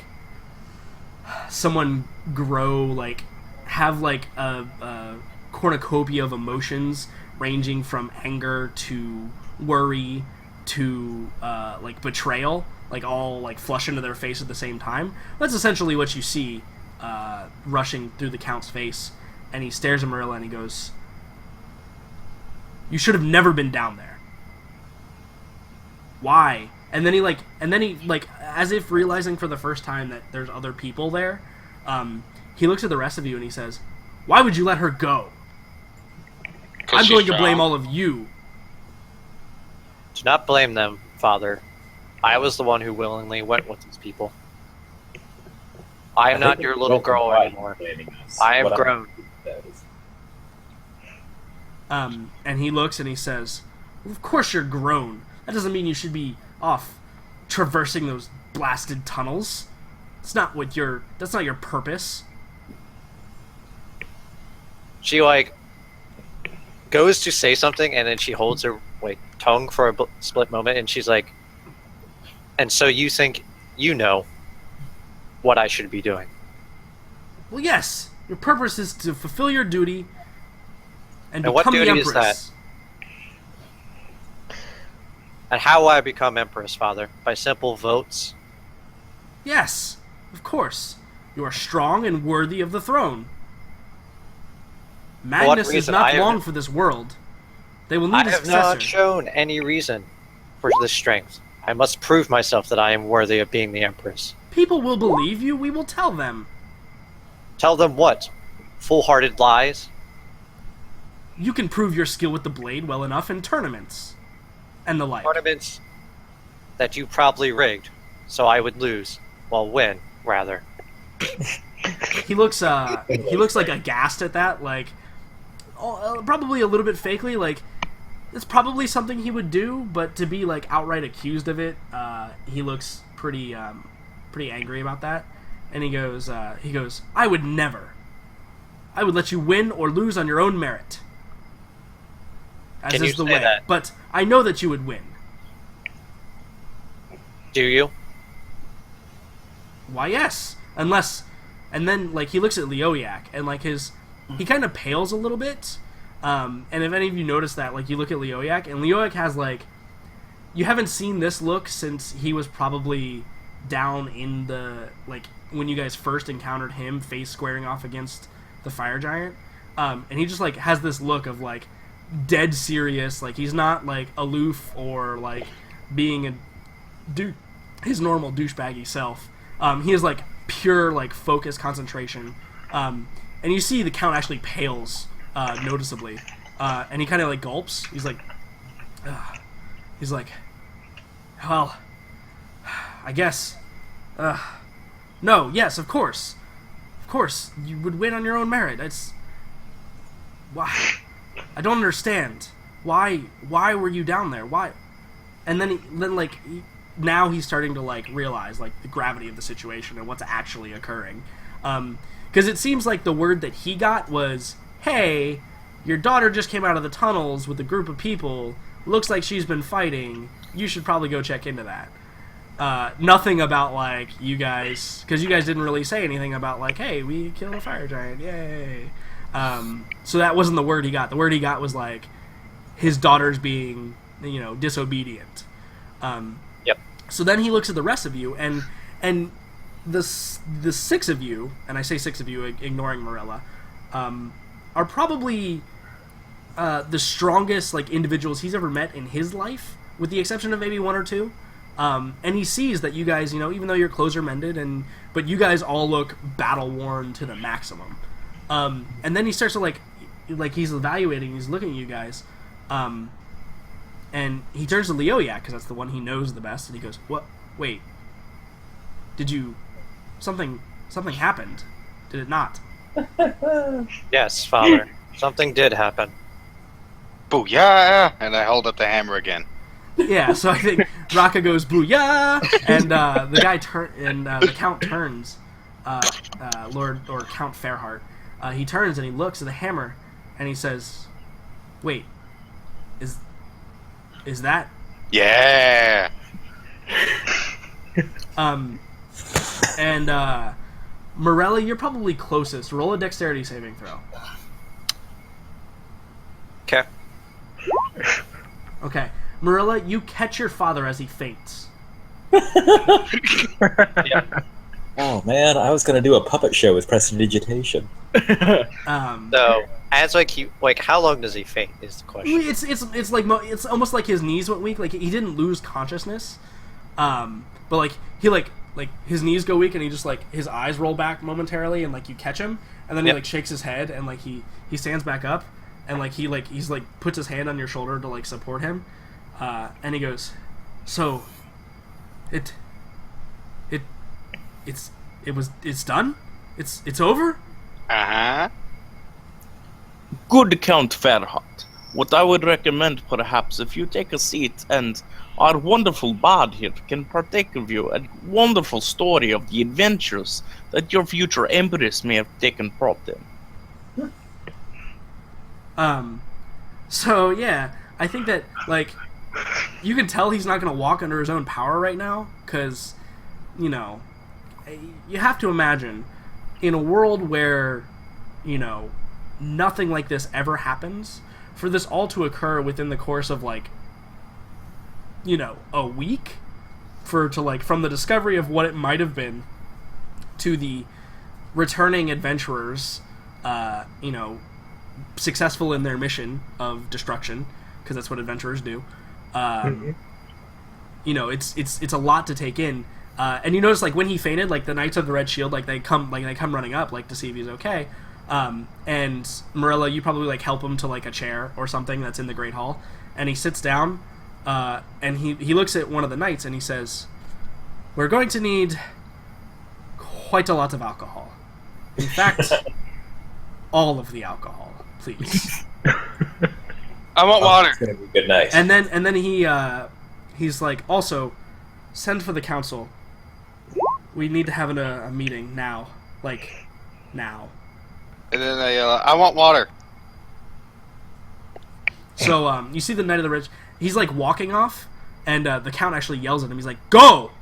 someone grow like have like a cornucopia of emotions ranging from anger to worry to like betrayal, like all like flush into their face at the same time. That's essentially what you see rushing through the Count's face, and he stares at Marilla and he goes, "You should have never been down there. Why?" And then he as if realizing for the first time that there's other people there, he looks at the rest of you and he says, "Why would you let her go? I'm going to blame all of you." Do not blame them, Father. I was the one who willingly went with these people. I am not your little girl anymore. I am grown. And he looks and he says, "Well, of course you're grown. That doesn't mean you should be off traversing those blasted tunnels. That's not your purpose." She like goes to say something and then she holds her like tongue for a split moment and she's like, "And so you think you know what I should be doing?" Well, yes. Your purpose is to fulfill your duty and And what become the duty is Empress. And how will I become Empress, Father? By simple votes? Yes, of course. You are strong and worthy of the throne. Magnus is reason? not I have- long for this world. They will I need a have not successor. shown any reason for this strength. I must prove myself that I am worthy of being the Empress. People will believe you. We will tell them. Tell them what? Full-hearted lies? You can prove your skill with the blade well enough in tournaments and the like. Tournaments that you probably rigged, so I would lose. Well, win, rather. He looks like aghast at that, like probably a little bit fakely, like it's probably something he would do, but to be like outright accused of it, he looks pretty angry about that. And he goes, "I would never. I would let you win or lose on your own merit. As Can is you the say way. that? But I know that you would win. Do you? Why, yes. Unless..." And then, like, he looks at Leoyak, and, like, he kind of pales a little bit. And if any of you notice that, like, you look at Leoyak, and Leoyak has, like... You haven't seen this look since he was probably down in the... Like, when you guys first encountered him, face squaring off against the fire giant. and he just like has this look of like dead serious. Like he's not like aloof or like being his normal douchebaggy self. He is like pure like focus, concentration. And you see the Count actually pales noticeably, and he kind of like gulps. He's like, well, I guess. No, yes, of course, you would win on your own merit. It's why I don't understand. Why were you down there? Why? And then now he's starting to like realize like the gravity of the situation and what's actually occurring. Because it seems like the word that he got was, hey, your daughter just came out of the tunnels with a group of people. Looks like she's been fighting. You should probably go check into that. Nothing about, like, you guys... Because you guys didn't really say anything about, like, hey, we killed a fire giant. Yay. So that wasn't the word he got. The word he got was, like, his daughter's being, disobedient. Yep. So then he looks at the rest of you, and the six of you, and I say six of you, ignoring Morella, are probably the strongest like individuals he's ever met in his life, with the exception of maybe one or two. And he sees that you guys, even though your clothes are mended, but you guys all look battle worn to the maximum. And then he starts to like he's evaluating, he's looking at you guys, and he turns to Leoyak because that's the one he knows the best, and he goes, "What? Wait, did you? Something happened? Did it not?" Yes, Father. Something did happen. Booyah! And I hold up the hammer again. Yeah, so I think Raka goes booyah, and the Count turns, Lord or Count Fairheart. He turns and he looks at the hammer, and he says, "Wait, is that?" Yeah. And Morella, you're probably closest. Roll a dexterity saving throw. Okay. Okay. Morella, you catch your father as he faints. Oh man, I was gonna do a puppet show with prestidigitation. So, as how long does he faint? Is the question. It's almost like his knees went weak. Like he didn't lose consciousness, but he his knees go weak and he just his eyes roll back momentarily and you catch him and then he shakes his head and he stands back up and he's puts his hand on your shoulder to support him, and he goes, "So, it's done? It's over?" Uh-huh. Good Count Fairheart. What I would recommend, perhaps, if you take a seat and our wonderful bard here can partake of you a wonderful story of the adventures that your future empress may have taken part in. So yeah, I think that you can tell he's not going to walk under his own power right now, because you have to imagine in a world where nothing like this ever happens, for this all to occur within the course of a week, from the discovery of what it might have been to the returning adventurers successful in their mission of destruction, because that's what adventurers do. It's a lot to take in, and you notice when he fainted, the Knights of the Red Shield they come running up to see if he's okay. And Morella, you probably help him to a chair or something that's in the Great Hall, and he sits down, and he looks at one of the knights and he says, "We're going to need quite a lot of alcohol. In fact, all of the alcohol, please." I want water. It's gonna be a good night. And then he's also, send for the council. We need to have a meeting now, now. And then I yell, I want water. So you see the Knight of the Red. He's walking off, and the Count actually yells at him. He's like, "Go!"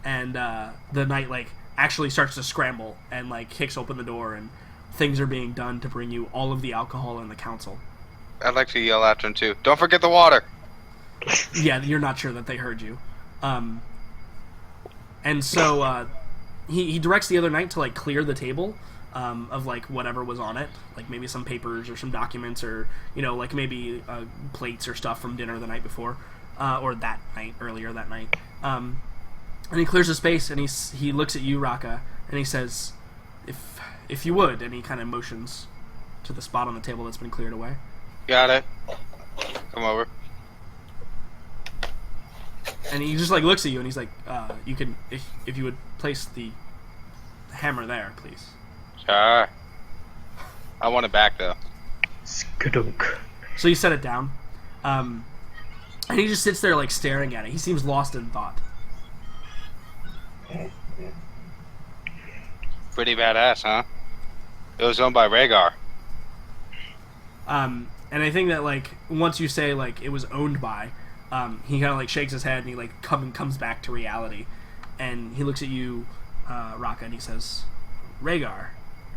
And the Knight actually starts to scramble and kicks open the door, and things are being done to bring you all of the alcohol in the council. I'd like to yell after him too. Don't forget the water. Yeah, you're not sure that they heard you. And so he directs the other knight to clear the table, of like whatever was on it, like maybe some papers or some documents, or like maybe plates or stuff from dinner the night before, or that night, earlier that night. And he clears the space and he looks at you, Raka, and he says, "If you would," and he kind of motions to the spot on the table that's been cleared away. Got it. Come over. And he just like looks at you and he's like, "You can, if you would place the hammer there, please." Sure. I want it back though. Skadunk. So you set it down, and he just sits there like staring at it. He seems lost in thought. Pretty badass, huh? It was owned by Rhaegar. And I think that like once you say like it was owned by, he kind of like shakes his head and he like comes back to reality, and he looks at you, Raka, and he says, "Rhaegar,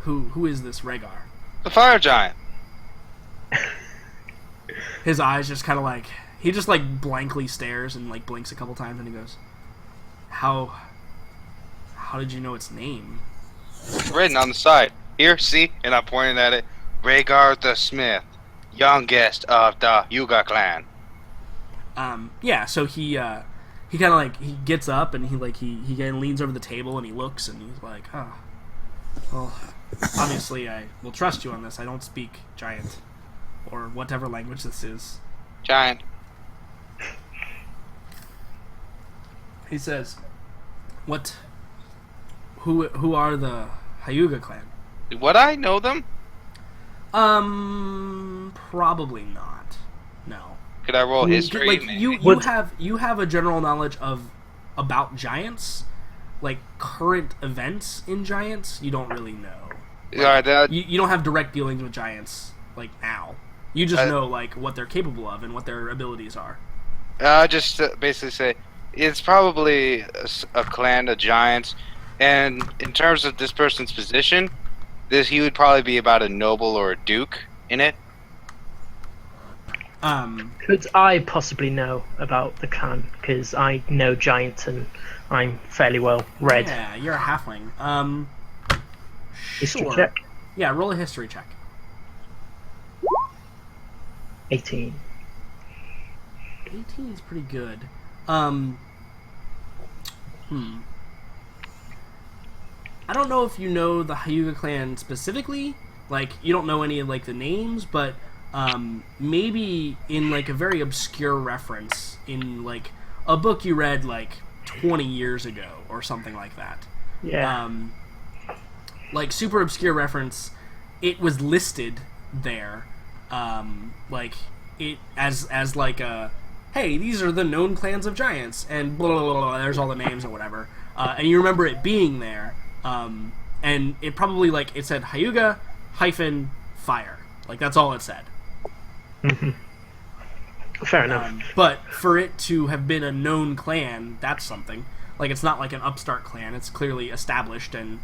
who is this Rhaegar?" The fire giant. His eyes just kind of like he just like blankly stares and like blinks a couple times, and he goes, "How did you know its name?" It's written on the side. Here, see? And I pointed at it. Rhaegar the Smith, youngest of the Yuga clan. Yeah, so he kind of like he gets up and he kind of leans over the table and he looks and he's like, "Oh, well, obviously I will trust you on this. I don't speak giant or whatever language this is." Giant. He says, "What? Who are the Hyuga clan?" Would I know them? Probably not. No. Could I roll history? Like Maybe. you have a general knowledge about giants, like current events in giants. You don't really know. Alright, that, You don't have direct dealings with giants like now. You just know like what they're capable of and what their abilities are. just basically say it's probably a clan of giants, and in terms of this person's position, he would probably be about a noble or a duke in it. Could I possibly know about the clan? Because I know giant and I'm fairly well read. Yeah, you're a halfling. History Sure. check. Yeah, roll a history check. 18. 18 is pretty good. I don't know if you know the Hyuga clan specifically. Like, you don't know any of like the names, but maybe in like a very obscure reference in like a book you read like 20 years ago or something like that. Yeah. Like super obscure reference, it was listed there, like it as like a, hey, these are the known clans of giants, and blah blah blah, blah, there's all the names or whatever, and you remember it being there, and it probably like it said Hyuga -fire, like that's all it said. Fair enough. But for it to have been a known clan, that's something. Like it's not like an upstart clan; it's clearly established and.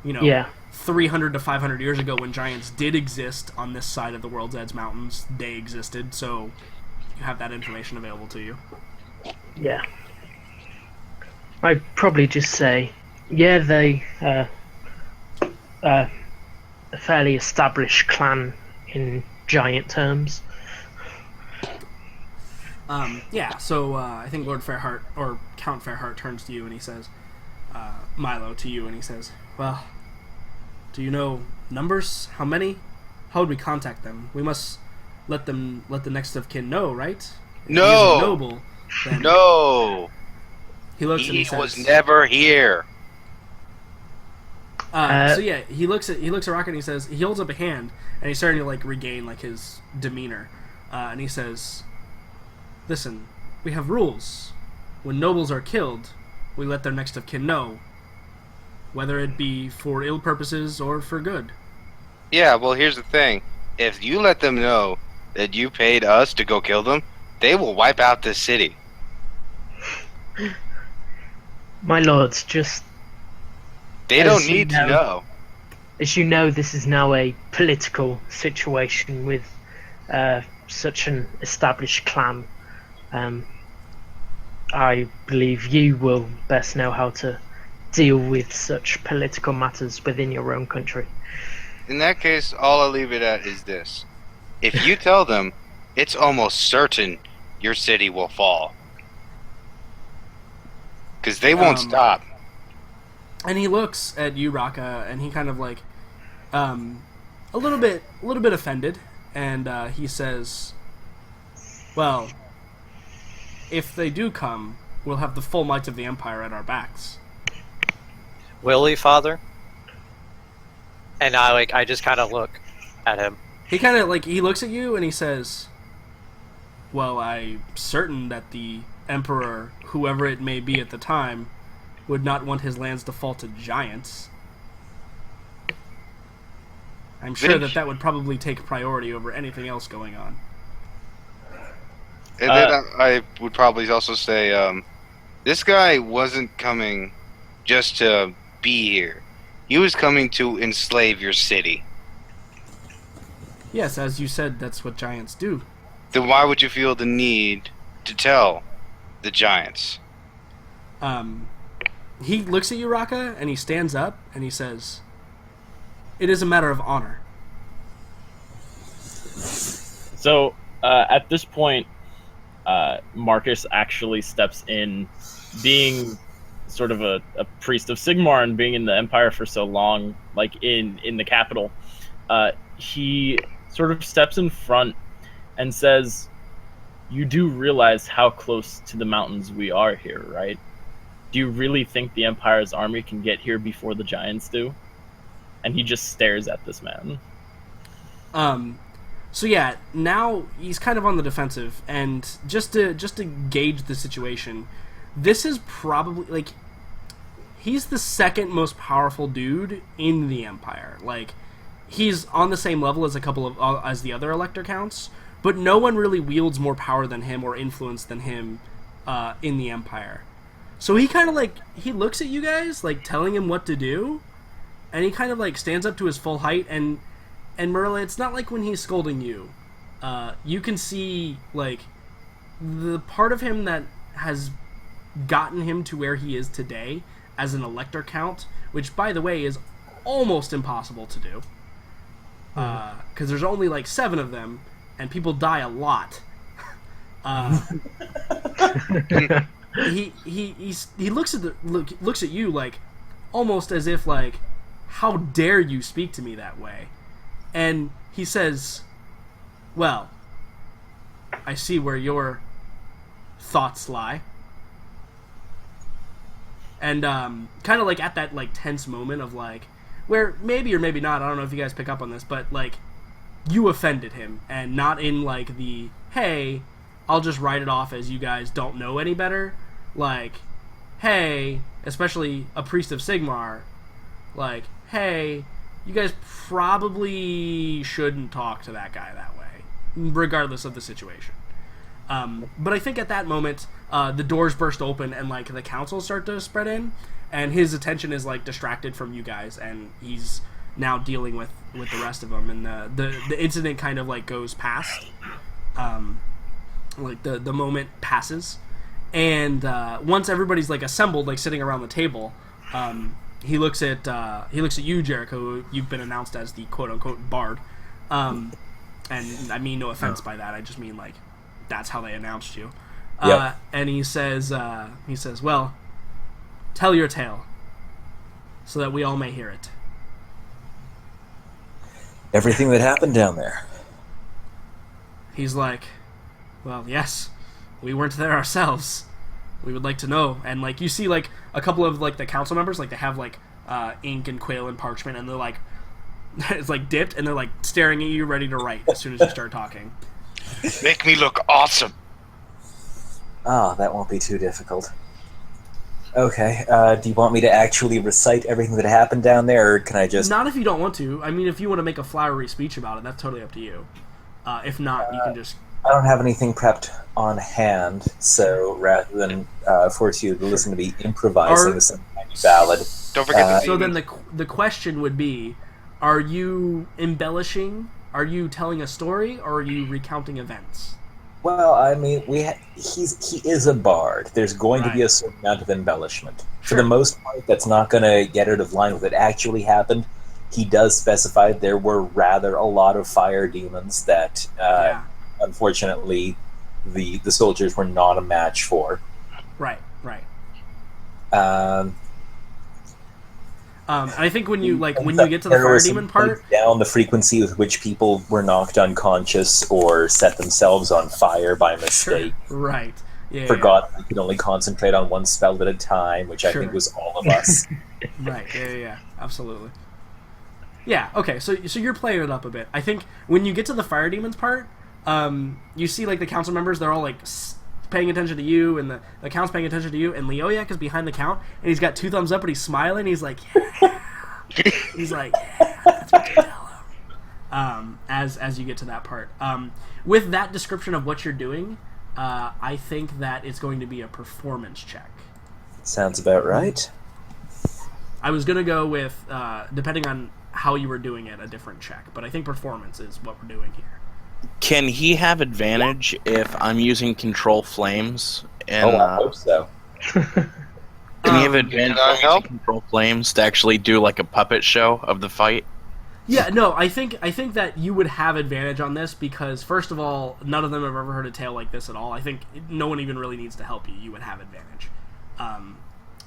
Yeah. 300 to 500 years ago when giants did exist on this side of the World's Edge Mountains, they existed, so you have that information available to you. Yeah. I'd probably just say, yeah, they a fairly established clan in giant terms. Yeah, so I think Lord Fairheart, or Count Fairheart, turns to you and he says, Milo to you, and he says, "Well, do you know numbers? How many? How would we contact them? We must let the next of kin know, right? If No. he is a noble, then No, he looks and he he says, was never here. So yeah, he looks at Rocket and he says, he holds up a hand and he's starting to like regain like his demeanor, and he says, "Listen, we have rules. When nobles are killed, we let their next of kin know, whether it be for ill purposes or for good." Yeah, well, here's the thing. If you let them know that you paid us to go kill them, they will wipe out this city. My lords, just They As don't you need to know. as you know, this is now a political situation with such an established clan. I believe you will best know how to deal with such political matters within your own country. In that case, all I'll leave it at is this. If you tell them, it's almost certain your city will fall. Because they won't stop. And he looks at you, Raka, and he kind of like, a little bit offended, and he says, "Well, if they do come, we'll have the full might of the Empire at our backs." Will he, Father? And I just kind of look at him. He kind of like he looks at you and he says, "Well, I'm certain that the Emperor, whoever it may be at the time, would not want his lands to fall to giants. I'm sure that would probably take priority over anything else going on." And then I would probably also say, this guy wasn't coming just to be here. He was coming to enslave your city. Yes, as you said, that's what giants do. Then why would you feel the need to tell the giants? He looks at you, Raka, and he stands up and he says, "It is a matter of honor." So at this point, Marcus actually steps in, being sort of a priest of Sigmar and being in the Empire for so long, like in the capital. He sort of steps in front and says, "You do realize how close to the mountains we are here, right? Do you really think the Empire's army can get here before the giants do?" And he just stares at this man. So yeah, now he's kind of on the defensive, and just to gauge the situation, this is probably like he's the second most powerful dude in the Empire. Like he's on the same level as a couple of as the other Elector counts, but no one really wields more power than him or influence than him in the Empire. So he kind of like he looks at you guys like telling him what to do, and he kind of like stands up to his full height. And Marilla, it's not like when he's scolding you. You can see, like, the part of him that has gotten him to where he is today as an Elector count, which, by the way, is almost impossible to do. Because there's only, like, 7 of them, and people die a lot. He looks at you, like, almost as if, like, how dare you speak to me that way? And he says, "Well, I see where your thoughts lie." And kind of like at that like tense moment of like, where maybe or maybe not, I don't know if you guys pick up on this, but like, you offended him, and not in like the, hey, I'll just write it off as you guys don't know any better. Like, hey, especially a priest of Sigmar, like, hey, you guys probably shouldn't talk to that guy that way, regardless of the situation. But I think at that moment, the doors burst open and like the council start to spread in, and his attention is like distracted from you guys, and he's now dealing with the rest of them, and the incident kind of like goes past. Like the moment passes, and once everybody's like assembled, like sitting around the table, he looks at you, Jericho. You've been announced as the quote unquote bard, and I mean no offense by that. I just mean like that's how they announced you. Yep. And he says, "Well, tell your tale, so that we all may hear it." Everything that happened down there. He's like, "Well, yes, we weren't there ourselves. We would like to know." And like you see like a couple of like the council members, like they have like ink and quill and parchment, and they're like it's like dipped, and they're like staring at you ready to write as soon as you start talking. Make me look awesome. Ah, that won't be too difficult. Okay, do you want me to actually recite everything that happened down there, or can I just... Not if you don't want to. I mean, if you want to make a flowery speech about it, that's totally up to you. If not, you can just... I don't have anything prepped on hand, so rather than force you to listen to me improvising some tiny ballad... Don't forget the So then the question would be, are you embellishing, are you telling a story, or are you recounting events? Well, I mean, he is a bard. There's going to be Right. a certain amount of embellishment. For Sure. the most part, that's not going to get out of line with what actually happened. He does specify there were rather a lot of fire demons that, Yeah. unfortunately, the soldiers were not a match for. Right. Right. Um, And I think when you get to the there fire was some demon part, point down the frequency with which people were knocked unconscious or set themselves on fire by mistake. right? Yeah. Forgot they could only concentrate on one spell at a time, which I Sure. think was all of us. Right. Yeah. Absolutely. Yeah. Okay. So you're playing it up a bit. I think when you get to the fire demons part, you see like the council members. They're all like paying attention to you, and the count's paying attention to you, and Leoyak is behind the count, and he's got 2 thumbs up, and he's smiling. He's like, yeah. He's like, yeah, that's what you tell him. As you get to that part, with that description of what you're doing, I think that it's going to be a performance check. Sounds about right. I was gonna go with depending on how you were doing it, a different check, but I think performance is what we're doing here. Can he have advantage if I'm using control flames? And, I hope so. can he have advantage Can I if help? using control flames to actually do like a puppet show of the fight? Yeah, no, I think that you would have advantage on this because first of all, none of them have ever heard a tale like this at all. I think no one even really needs to help you. You would have advantage.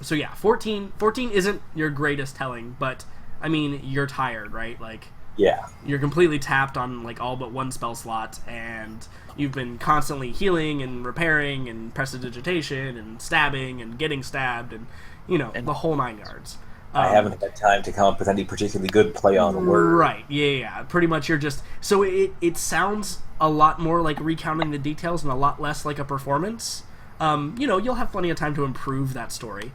So yeah, 14 isn't your greatest telling, but I mean, you're tired, right? Like Yeah. you're completely tapped on like all but one spell slot, and you've been constantly healing and repairing and prestidigitation and stabbing and getting stabbed and the whole 9 yards. I haven't had time to come up with any particularly good play on word. Right, yeah. Pretty much you're just... So it sounds a lot more like recounting the details and a lot less like a performance. You'll have plenty of time to improve that story.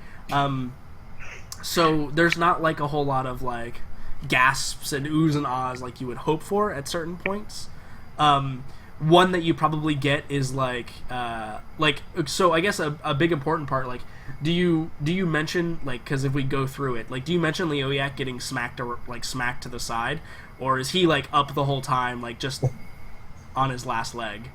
So there's not like a whole lot of like gasps and oohs and ahs like you would hope for at certain points. One that you probably get is so I guess a big important part, like, do you mention, like, because if we go through it, like, do you mention Leoyak getting smacked to the side, or is he like up the whole time, like just on his last leg?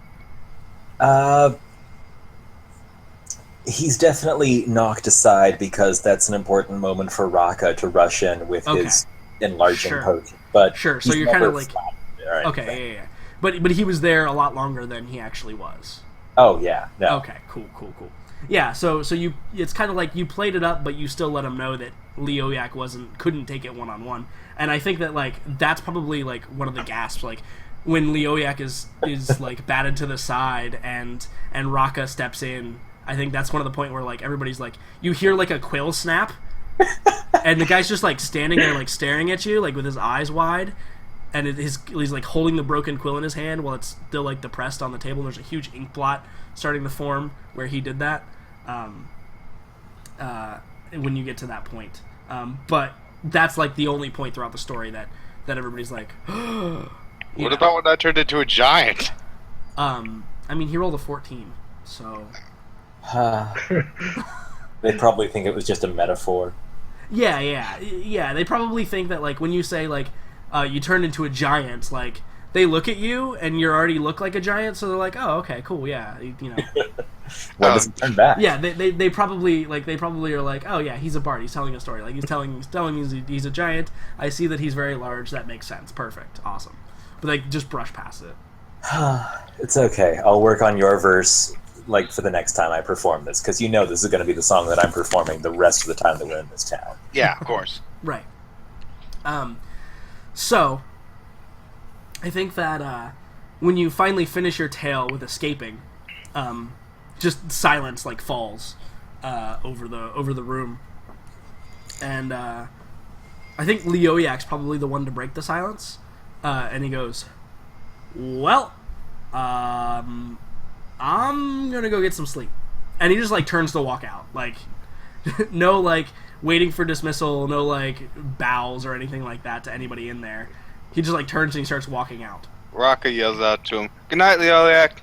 He's definitely knocked aside because that's an important moment for Raka to rush in with his enlarging Sure. potion. But Sure, so he's you're kinda never like- flattened or anything. Okay, yeah. But he was there a lot longer than he actually was. Oh yeah, no. Okay, cool. Yeah, so you it's kind of like you played it up, but you still let him know that Leoyak couldn't take it 1-on-1, and I think that like that's probably like one of the gasps, like when Leoyak is like batted to the side and Raka steps in. I think that's one of the point where like everybody's like you hear like a quill snap, and the guy's just like standing there like staring at you like with his eyes wide. And he's like holding the broken quill in his hand while it's still like depressed on the table. There's a huge ink blot starting to form where he did that. When you get to that point, but that's like the only point throughout the story that everybody's like. What about when I turned into a giant? I mean, he rolled a 14, so. They probably think it was just a metaphor. Yeah. They probably think that like when you say like you turned into a giant, like they look at you and you already look like a giant, so they're like, oh, okay, cool, yeah, Why does it turn back? Yeah, they probably are like, oh yeah, he's a bard. He's telling a story. Like he's telling me he's a giant. I see that he's very large. That makes sense. Perfect. Awesome. But they just brush past it. It's okay. I'll work on your verse like for the next time I perform this, because this is going to be the song that I'm performing the rest of the time that we're in this town. Yeah, of course. Right. So I think that when you finally finish your tale with escaping, just silence like falls over the room, and I think Leoyak's probably the one to break the silence, and he goes, "Well, I'm gonna go get some sleep," and he just like turns to walk out, like no like waiting for dismissal, no like bows or anything like that to anybody in there. He just like turns and he starts walking out. Raka yells out to him, "Good night, Leoliak."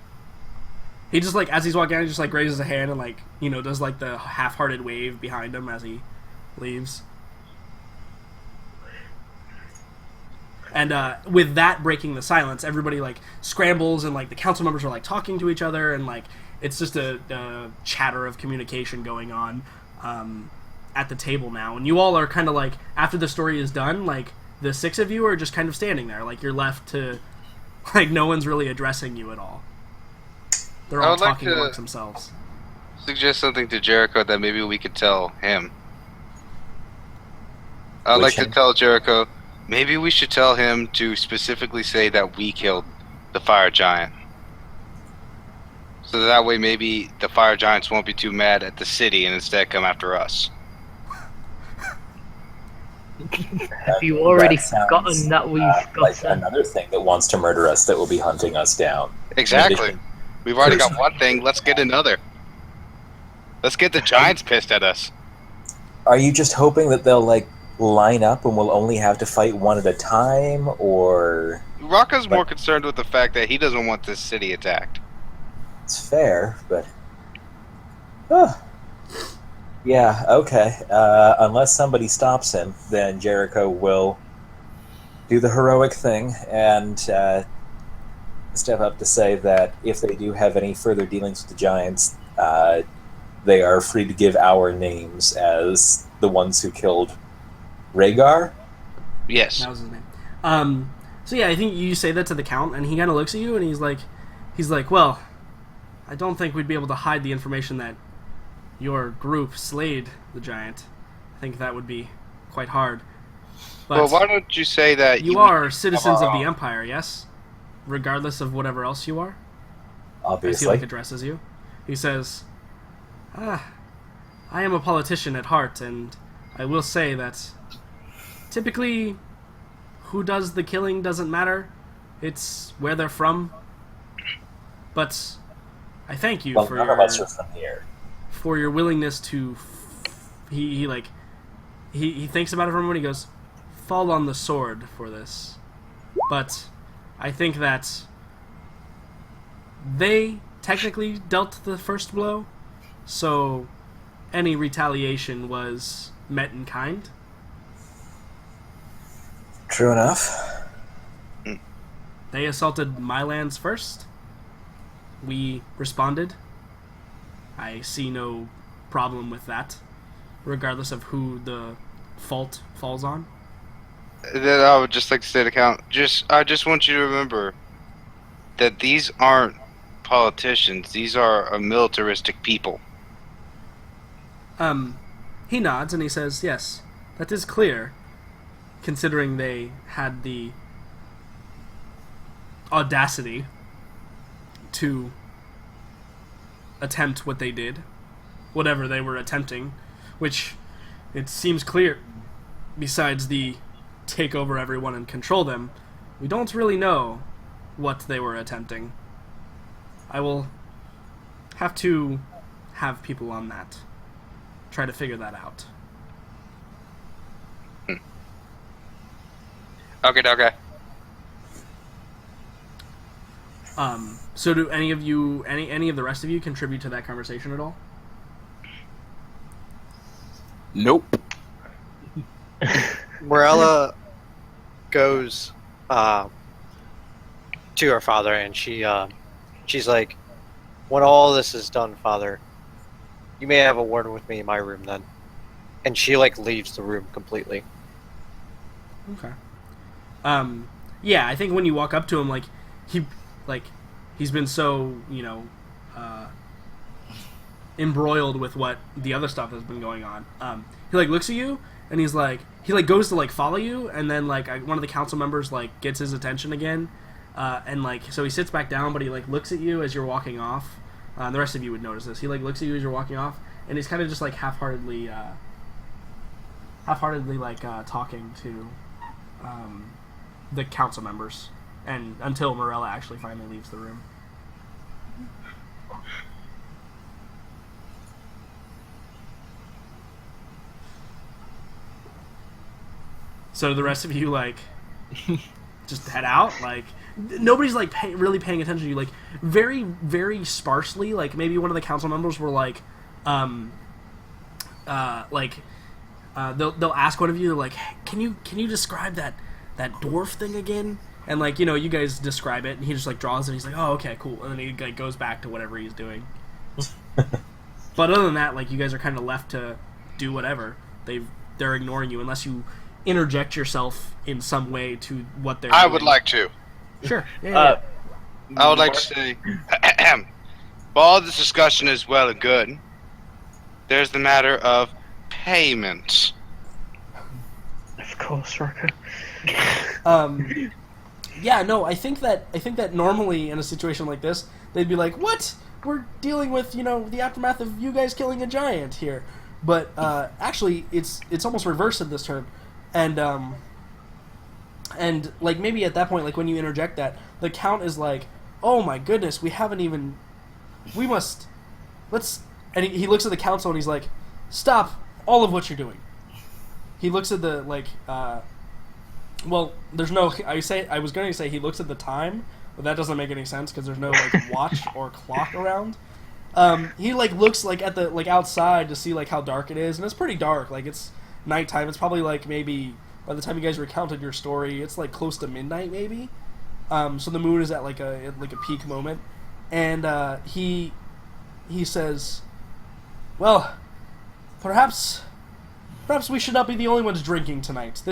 He just like as he's walking out, he just like raises a hand and like does like the half-hearted wave behind him as he leaves. And with that breaking the silence, everybody like scrambles, and like the council members are like talking to each other, and like it's just a chatter of communication going on at the table now. And you all are kind of like, after the story is done, like the 6 of you are just kind of standing there, like you're left to, like no one's really addressing you at all. They're all talking amongst themselves. Suggest something to Jericho that maybe we could tell him. I'd like to tell Jericho, maybe we should tell him to specifically say that we killed the fire giant. So that way maybe the fire giants won't be too mad at the city and instead come after us. Have you already forgotten that we've got like another thing that wants to murder us that will be hunting us down? Exactly. We've already got one thing, let's get another. Let's get the giants pissed at us. Are you just hoping that they'll like line up and we'll only have to fight one at a time, or... Rocco's more concerned with the fact that he doesn't want this city attacked. It's fair, but... Yeah, okay. Unless somebody stops him, then Jericho will do the heroic thing and step up to say that if they do have any further dealings with the Giants, they are free to give our names as the ones who killed Rhaegar? Yes. That was his name. So yeah, I think you say that to the Count, and he kind of looks at you, and he's like, well, I don't think we'd be able to hide the information that your group slayed the giant. I think that would be quite hard. But well, why don't you say that you are citizens of the Empire, yes? Regardless of whatever else you are? Obviously. As he like addresses you. He says, I am a politician at heart, and I will say that typically who does the killing doesn't matter. It's where they're from. But I thank you for none of us are from here. For your willingness to... He thinks about it for a moment. He goes, fall on the sword for this. But I think that they technically dealt the first blow, so any retaliation was met in kind. True enough. They assaulted my lands first. We responded. I see no problem with that, regardless of who the fault falls on. Then I would just like to say to Count, I just want you to remember that these aren't politicians. These are a militaristic people. He nods and he says, yes, that is clear, considering they had the audacity to attempt what they did, whatever they were attempting, which it seems clear, besides the take over everyone and control them, we don't really know what they were attempting. I will have to have people on that. Try to figure that out. Okay. So do any of you, any of the rest of you contribute to that conversation at all? Nope. Morella goes to her father, and she's like, when all this is done, Father, you may have a word with me in my room then. And she like leaves the room completely. Okay. Yeah, I think when you walk up to him, he's been so, embroiled with what the other stuff has been going on. He looks at you and he goes to follow you, and then one of the council members gets his attention again, and so he sits back down, but he looks at you as you're walking off. The rest of you would notice this. He looks at you as you're walking off, and he's kind of just half-heartedly talking to the council members, and until Morella actually finally leaves the room. So the rest of you just head out. Nobody's really paying attention to you. Very, very sparsely. Maybe one of the council members were they'll ask one of you, hey, can you describe that dwarf thing again? And like, you know, you guys describe it, and he just like draws it. And he's like, oh, okay, cool, and then he like goes back to whatever he's doing. But other than that, like, you guys are kind of left to do whatever. They're ignoring you unless you interject yourself in some way to what they're. I doing. would like to. Sure. Yeah. I would like to say, while all this discussion is well and good, there's the matter of payment. Of course, Rocco. Yeah, no, I think that normally in a situation like this, they'd be like, "What? We're dealing with, you know, the aftermath of you guys killing a giant here." But actually, it's almost reversed in this turn, and like maybe at that point, like when you interject that, the Count is like, "Oh my goodness, let's." And he looks at the council and he's like, "Stop all of what you're doing." He looks at the like. Well, there's no. I was going to say he looks at the time, but that doesn't make any sense because there's no like watch or clock around. He like looks like at the like outside to see like how dark it is, and it's pretty dark. Like it's nighttime. It's probably like maybe by the time you guys recounted your story, it's like close to midnight maybe. So the moon is at like a peak moment, and he says, "Well, perhaps we should not be the only ones drinking tonight.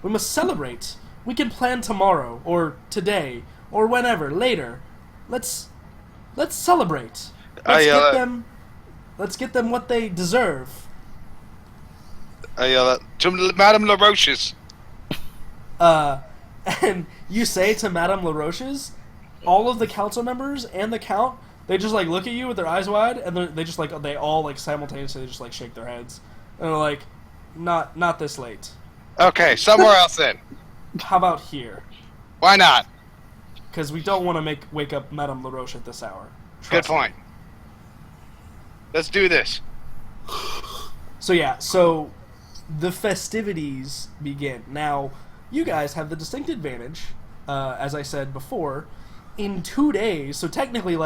We must celebrate. We can plan tomorrow, or today, or whenever, later. Let's celebrate. Let's get them what they deserve." I yell out to Madame LaRoche's. And you say to Madame LaRoche's, all of the council members and the Count, they just like look at you with their eyes wide, and they all like simultaneously just like shake their heads, and they're like, not this late. Okay, somewhere else then. How about here? Why not? Because we don't want to wake up Madame LaRoche at this hour. Good point. Let's do this. So the festivities begin. Now, you guys have the distinct advantage, as I said before, in 2 days. So technically,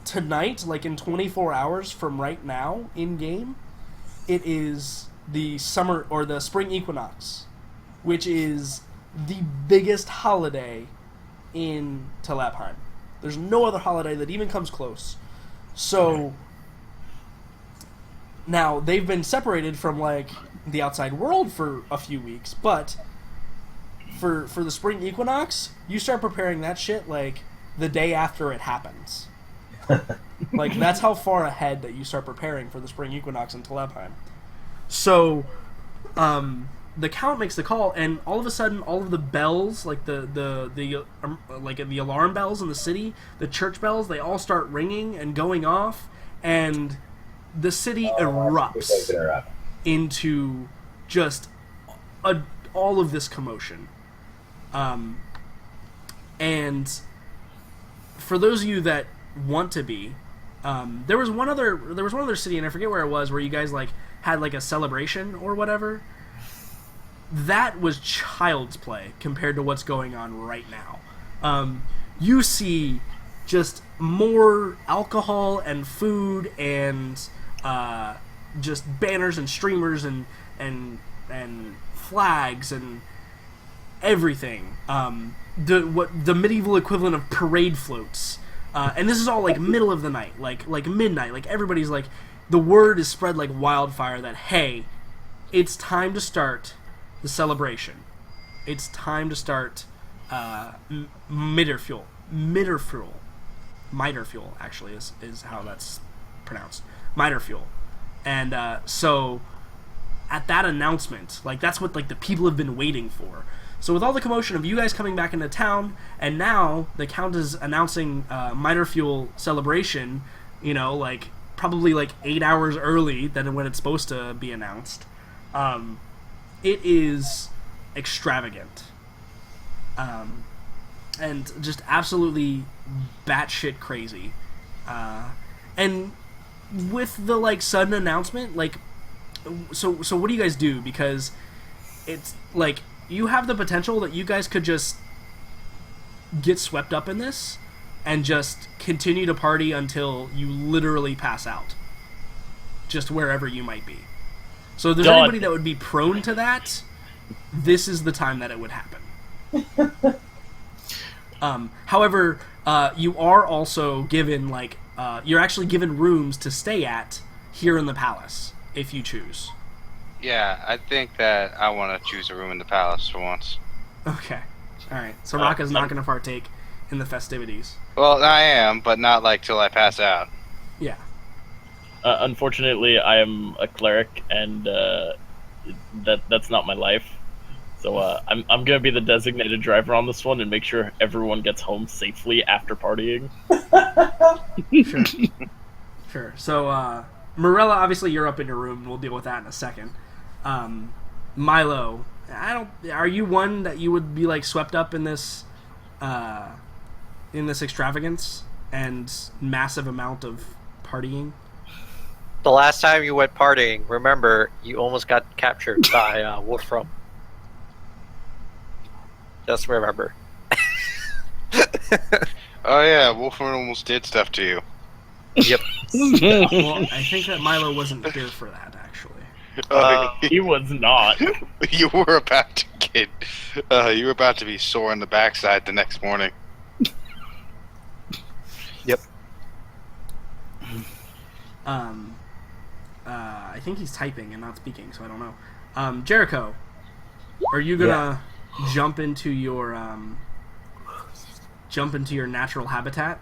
tonight, like in 24 hours from right now in game, it is the summer or the spring equinox, which is the biggest holiday in Talabheim. There's no other holiday that even comes close. So now they've been separated from like the outside world for a few weeks, but for the spring equinox, you start preparing that shit like the day after it happens. Like that's how far ahead that you start preparing for the spring equinox in Talabheim. So the Count makes the call, and all of a sudden, all of the bells, like the alarm bells in the city, the church bells, they all start ringing and going off, and the city erupts into just all of this commotion. And for those of you that want to be, there was one other city, and I forget where it was, where you guys like had like a celebration or whatever. That was child's play compared to what's going on right now. You see just more alcohol and food and just banners and streamers and flags and everything. The medieval equivalent of parade floats. And this is all like middle of the night, like midnight. Like everybody's like, the word is spread like wildfire that, hey, it's time to start the celebration. It's time to start Mitterfuel. Mitterfuel, actually, is how that's pronounced. Mitterfuel. And so at that announcement, like that's what like the people have been waiting for. So with all the commotion of you guys coming back into town, and now the Count is announcing Mitterfuel celebration, you know, like probably like 8 hours early than when it's supposed to be announced. It is extravagant. And just absolutely batshit crazy. And with the like sudden announcement, like, so what do you guys do? Because it's like, you have the potential that you guys could just get swept up in this and just continue to party until you literally pass out. Just wherever you might be. So if there's anybody that would be prone to that, this is the time that it would happen. However, you are also given you're actually given rooms to stay at here in the palace if you choose. Yeah, I think that I want to choose a room in the palace for once. Okay, all right. So Raka's not going to partake in the festivities. Well, I am, but not till I pass out. Yeah. Unfortunately, I am a cleric, and that's not my life. So I'm gonna be the designated driver on this one and make sure everyone gets home safely after partying. Sure. So Morella, obviously you're up in your room, and we'll deal with that in a second. Milo, are you one that you would be swept up in this extravagance and massive amount of partying? The last time you went partying, remember, you almost got captured by Wolfram. Just remember. Oh yeah, Wolfram almost did stuff to you. Yep. Well, I think that Milo wasn't here for that, actually. He was not. You were about to you were about to be sore on the backside the next morning. Yep. I think he's typing and not speaking, so I don't know. Jericho, are you gonna jump into your natural habitat,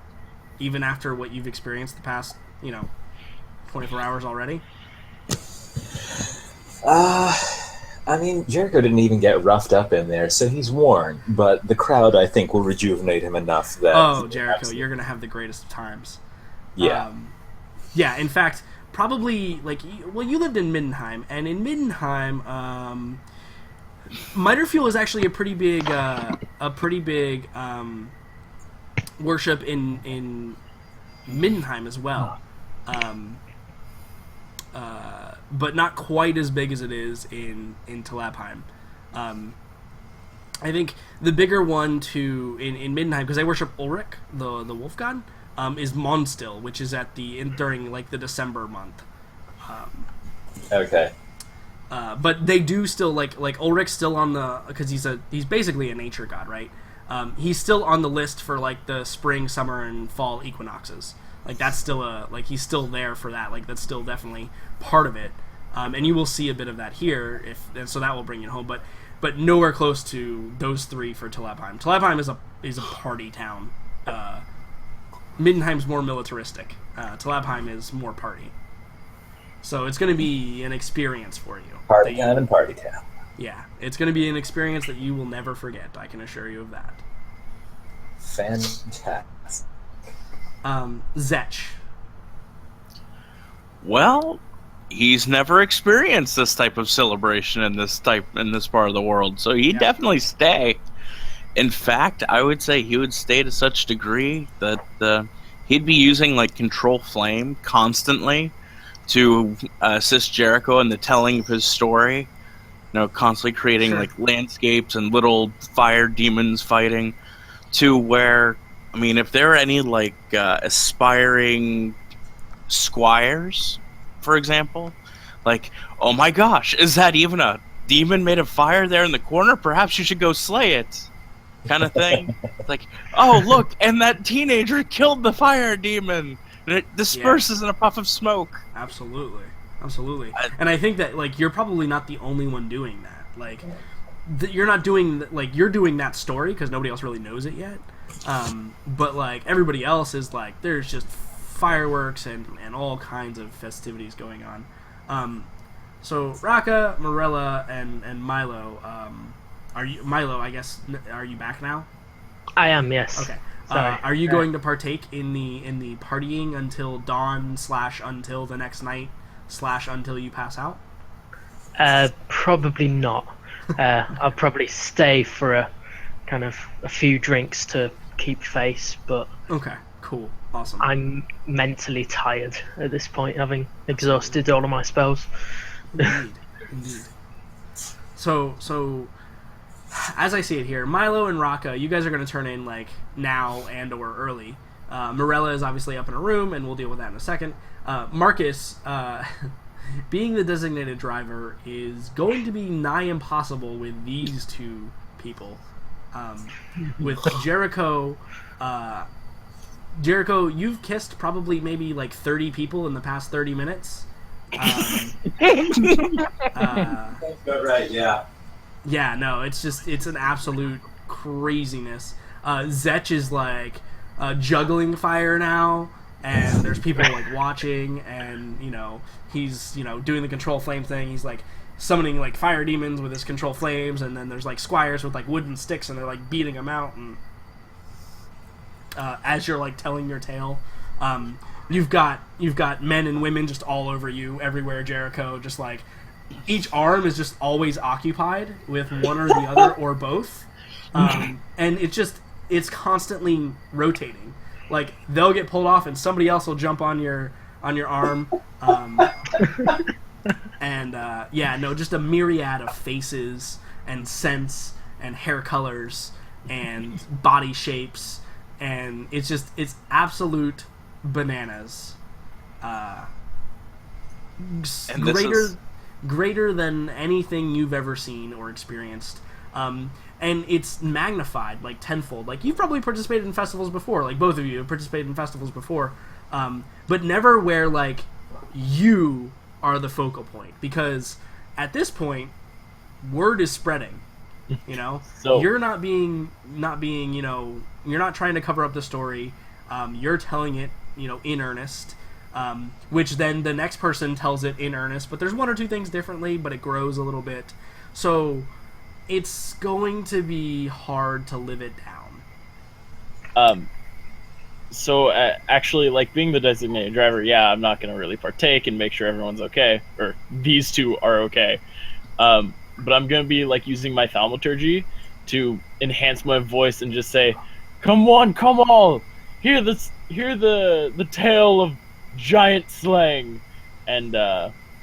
even after what you've experienced the past, 24 hours already? I mean, Jericho didn't even get roughed up in there, so he's worn. But the crowd, I think, will rejuvenate him enough that. Oh, Jericho, you're gonna have the greatest of times. Yeah. Yeah. In fact, probably you lived in Middenheim, and in Middenheim, Mitterfuel is actually a pretty big worship in Middenheim as well. But not quite as big as it is in Talabheim. I think the bigger one in Middenheim, because they worship Ulrich, the wolf god, is Monstil, which is during the December month. Okay. But they do still Ulrich's still on the, because he's basically a nature god, right? He's still on the list for the spring, summer, and fall equinoxes. That's still he's still there for that. That's still definitely part of it. And you will see a bit of that here, so that will bring you home. But nowhere close to those three for Talabheim. Talabheim is a party town. Middenheim's more militaristic. Talabheim is more party. So it's going to be an experience for you. Party town and party town. Yeah, it's going to be an experience that you will never forget. I can assure you of that. Fantastic. Zetch. Well, he's never experienced this type of celebration in this part of the world, so he'd definitely stay. In fact, I would say he would stay to such degree that he'd be using control flame constantly to assist Jericho in the telling of his story. Constantly creating landscapes and little fire demons fighting, to where, if there are any aspiring squires, for example, oh my gosh, is that even a demon made of fire there in the corner? Perhaps you should go slay it, kind of thing. Oh look, and that teenager killed the fire demon, and it disperses in a puff of smoke. Absolutely. And I think that you're probably not the only one doing that. You're not doing you're doing that story because nobody else really knows it yet. But everybody else is there's just fireworks and all kinds of festivities going on. So Raka, Morella, and Milo. Milo? I guess are you back now? I am, yes. Okay. Sorry. Are you going to partake in the partying until dawn / until the next night / until you pass out? Probably not. I'll probably stay for a few drinks to keep face, but okay, cool, awesome. I'm mentally tired at this point, having exhausted all of my spells. Indeed. So as I see it here, Milo and Raka, you guys are going to turn in now and or early. Morella is obviously up in a room, and we'll deal with that in a second. Marcus, being the designated driver is going to be nigh impossible with these two people. With Jericho, Jericho, you've kissed probably maybe like 30 people in the past 30 minutes. That's about right, yeah. Yeah, no, it's an absolute craziness. Zetch is like juggling fire now, and there's people like watching, and he's doing the control flame thing. He's like summoning like fire demons with his control flames, and then there's like squires with like wooden sticks, and they're like beating them out. And as you're like telling your tale, you've got men and women just all over you everywhere, Jericho. Just like each arm is just always occupied with one or the other or both, and it's constantly rotating. Like they'll get pulled off, and somebody else will jump on your arm. Just a myriad of faces and scents and hair colors and body shapes, and it's absolute bananas. Greater than anything you've ever seen or experienced. And it's magnified like tenfold. Like you've probably participated in festivals before, like both of you have participated in festivals before, but never where like you are the focal point, because at this point word is spreading. So you're not being you're not trying to cover up the story. You're telling it in earnest, which then the next person tells it in earnest, but there's one or two things differently, but it grows a little bit. So it's going to be hard to live it down. Actually, like being the designated driver, yeah, I'm not going to really partake and make sure everyone's okay, or these two are okay. But I'm going to be like using my thaumaturgy to enhance my voice and just say, "Come on, come all, hear the tale of giant slang," and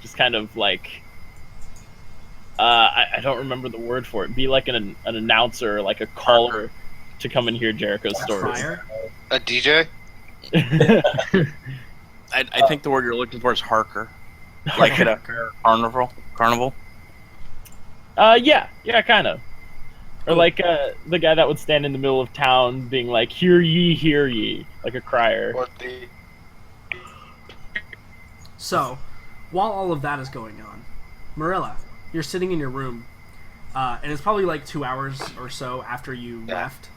just kind of like. I don't remember the word for it. Be like an announcer, like a caller, to come and hear Jericho's stories. A DJ? I think the word you're looking for is harker. Like at a carnival? Yeah, kind of. Or like the guy that would stand in the middle of town being like, hear ye, like a crier. So, while all of that is going on, Marilla, you're sitting in your room, and it's probably like 2 hours or so after you left.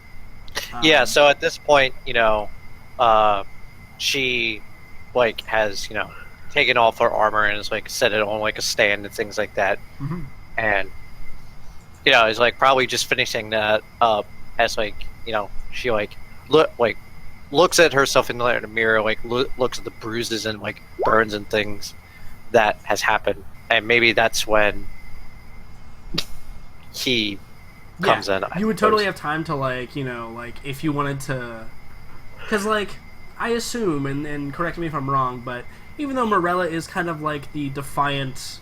So at this point, she like has taken off her armor and is like set it on like a stand and things like that, and is like probably just finishing that up as like she like looks at herself in the mirror, like looks at the bruises and like burns and things that has happened, and maybe that's when he comes in. You would totally have time to like if you wanted to, because like I assume, and correct me if I'm wrong, but even though Morella is kind of like the defiant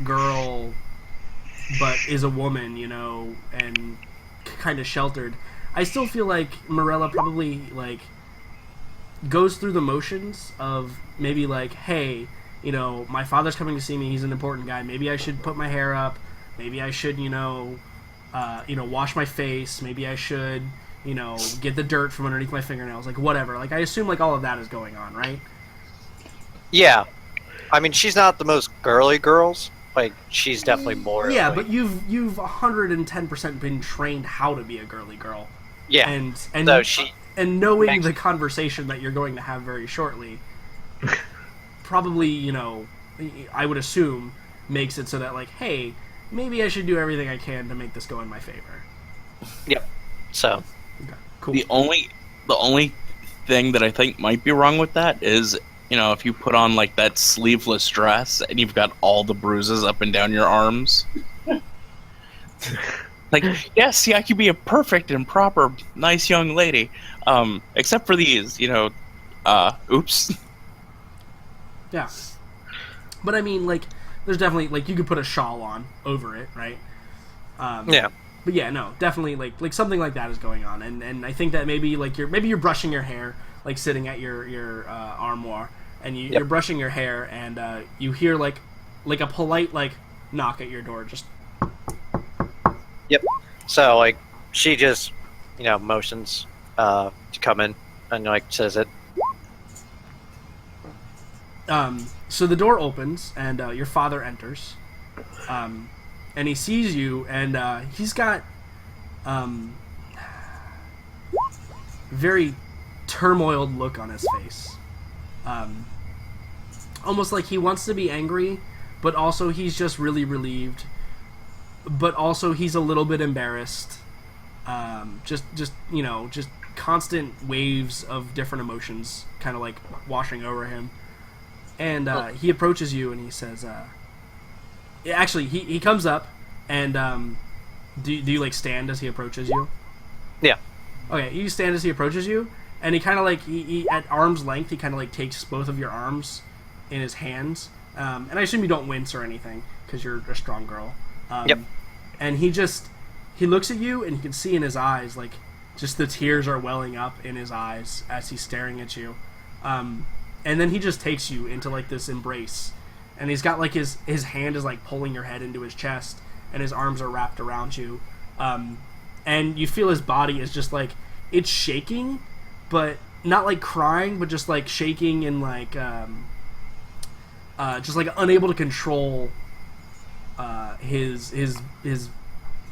girl, but is a woman, and kind of sheltered, I still feel like Morella probably like goes through the motions of maybe like, hey, my father's coming to see me, he's an important guy, maybe I should put my hair up, maybe I should wash my face, maybe I should get the dirt from underneath my fingernails, like whatever. Like I assume like all of that is going on, right? Yeah, I mean she's not the most girly girls. Like she's definitely more. Yeah, like, but you've 110% been trained how to be a girly girl. Yeah, and so she and knowing the conversation that you're going to have very shortly, probably I would assume makes it so that like, hey, maybe I should do everything I can to make this go in my favor. Yep. So. Okay, cool. The only thing that I think might be wrong with that is, if you put on like that sleeveless dress and you've got all the bruises up and down your arms. Like, yes, see, I could be a perfect and proper, nice young lady, except for these, oops. Yeah. But I mean, like, there's definitely, like, you could put a shawl on over it, right? Yeah. But yeah, no, definitely, like something like that is going on, and I think that maybe, like, you're brushing your hair, like, sitting at your armoire, and Yep. you're brushing your hair, and you hear like a polite like knock at your door. Just Yep. So like she just motions to come in and like says it. So the door opens, and your father enters, and he sees you, and he's got very turmoiled look on his face. Almost like he wants to be angry, but also he's just really relieved. But also he's a little bit embarrassed. Just constant waves of different emotions kind of like washing over him. And he approaches you and he says, actually, he comes up, and do you like stand as he approaches you? Yeah. Okay, you stand as he approaches you, and he kind of like, he at arm's length, he kind of like takes both of your arms in his hands. And I assume you don't wince or anything, because you're a strong girl. Yep. And he looks at you, and you can see in his eyes, like, just the tears are welling up in his eyes as he's staring at you. And then he just takes you into, like, this embrace. And he's got, like, his hand is, like, pulling your head into his chest, and his arms are wrapped around you. And you feel his body is just, like, it's shaking, but not, like, crying, but just, like, shaking and, like, just, like, unable to control his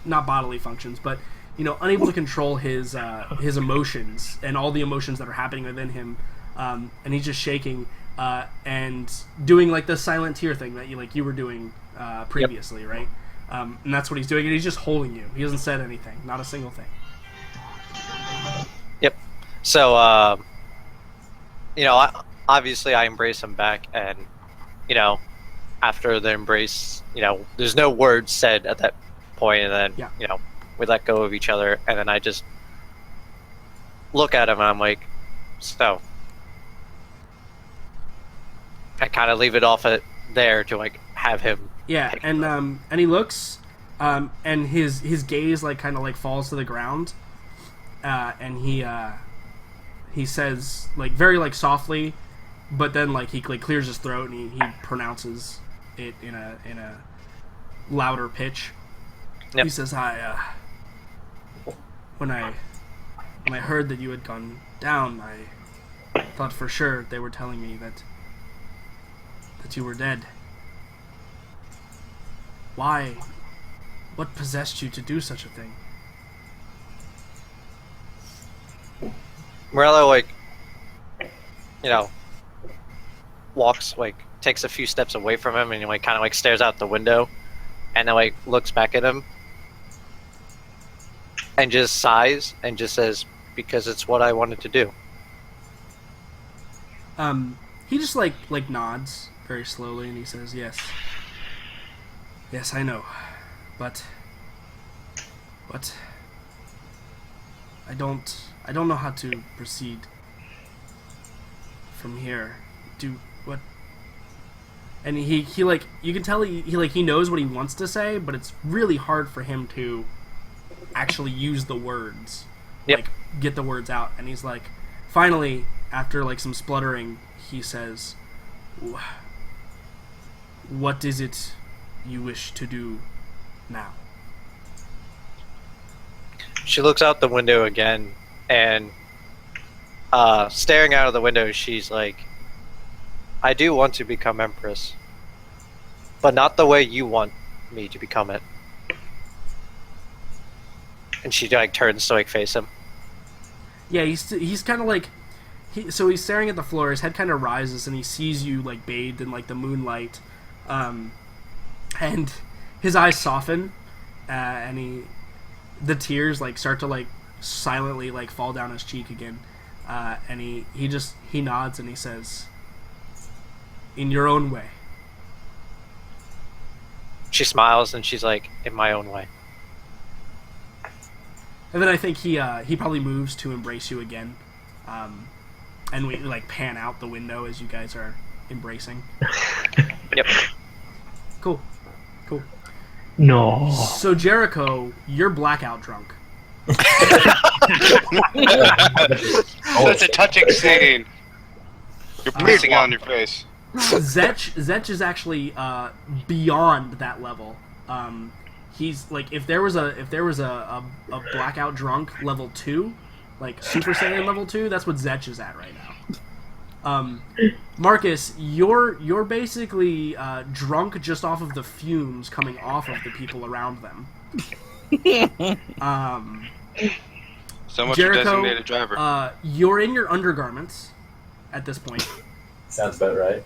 not bodily functions, but, unable to control his emotions and all the emotions that are happening within him. And he's just shaking and doing like the silent tear thing that you were doing previously, yep. Right? And that's what he's doing, and he's just holding you. He hasn't said anything, not a single thing. Yep. So, obviously I embrace him back, and after the embrace, there's no words said at that point, and then yeah. We let go of each other, and then I just look at him and I'm like, so. I kind of leave it off at there to like have him. Yeah, and he looks, and his gaze like kind of like falls to the ground, and he says like very like softly, but then like he like clears his throat and he pronounces it in a louder pitch. Yep. He says, when I heard that you had gone down, I thought for sure they were telling me that you were dead. Why? What possessed you to do such a thing? Morello, like, walks, like, takes a few steps away from him, and he, like, kind of, like, stares out the window, and then, like, looks back at him, and just sighs, and just says, because it's what I wanted to do. He just, like nods very slowly, and he says, yes, I know, but I don't know how to proceed from here. What? And he like, you can tell he knows what he wants to say, but it's really hard for him to actually use the words. Yep. Like, get the words out. And he's like, finally, after like some spluttering, he says, what is it you wish to do now? She looks out the window again, and staring out of the window, she's like, I do want to become Empress, but not the way you want me to become it. And she like turns to like face him. Yeah, he's kind of like, so he's staring at the floor. His head kind of rises, and he sees you like bathed in like the moonlight, and his eyes soften, and the tears like start to like silently like fall down his cheek again, and he nods and he says, in your own way. She smiles and she's like, in my own way. And then I think he probably moves to embrace you again, and we like pan out the window as you guys are embracing. Yep. Cool. No. So Jericho, you're blackout drunk. That's a touching scene. You're pissing on your face. Zetch is actually beyond that level. He's like if there was a blackout drunk level 2, like Super Saiyan level 2, that's what Zetch is at right now. Marcus, you're basically drunk just off of the fumes coming off of the people around them. So much Jericho, for designated driver. You're in your undergarments at this point. Sounds about right.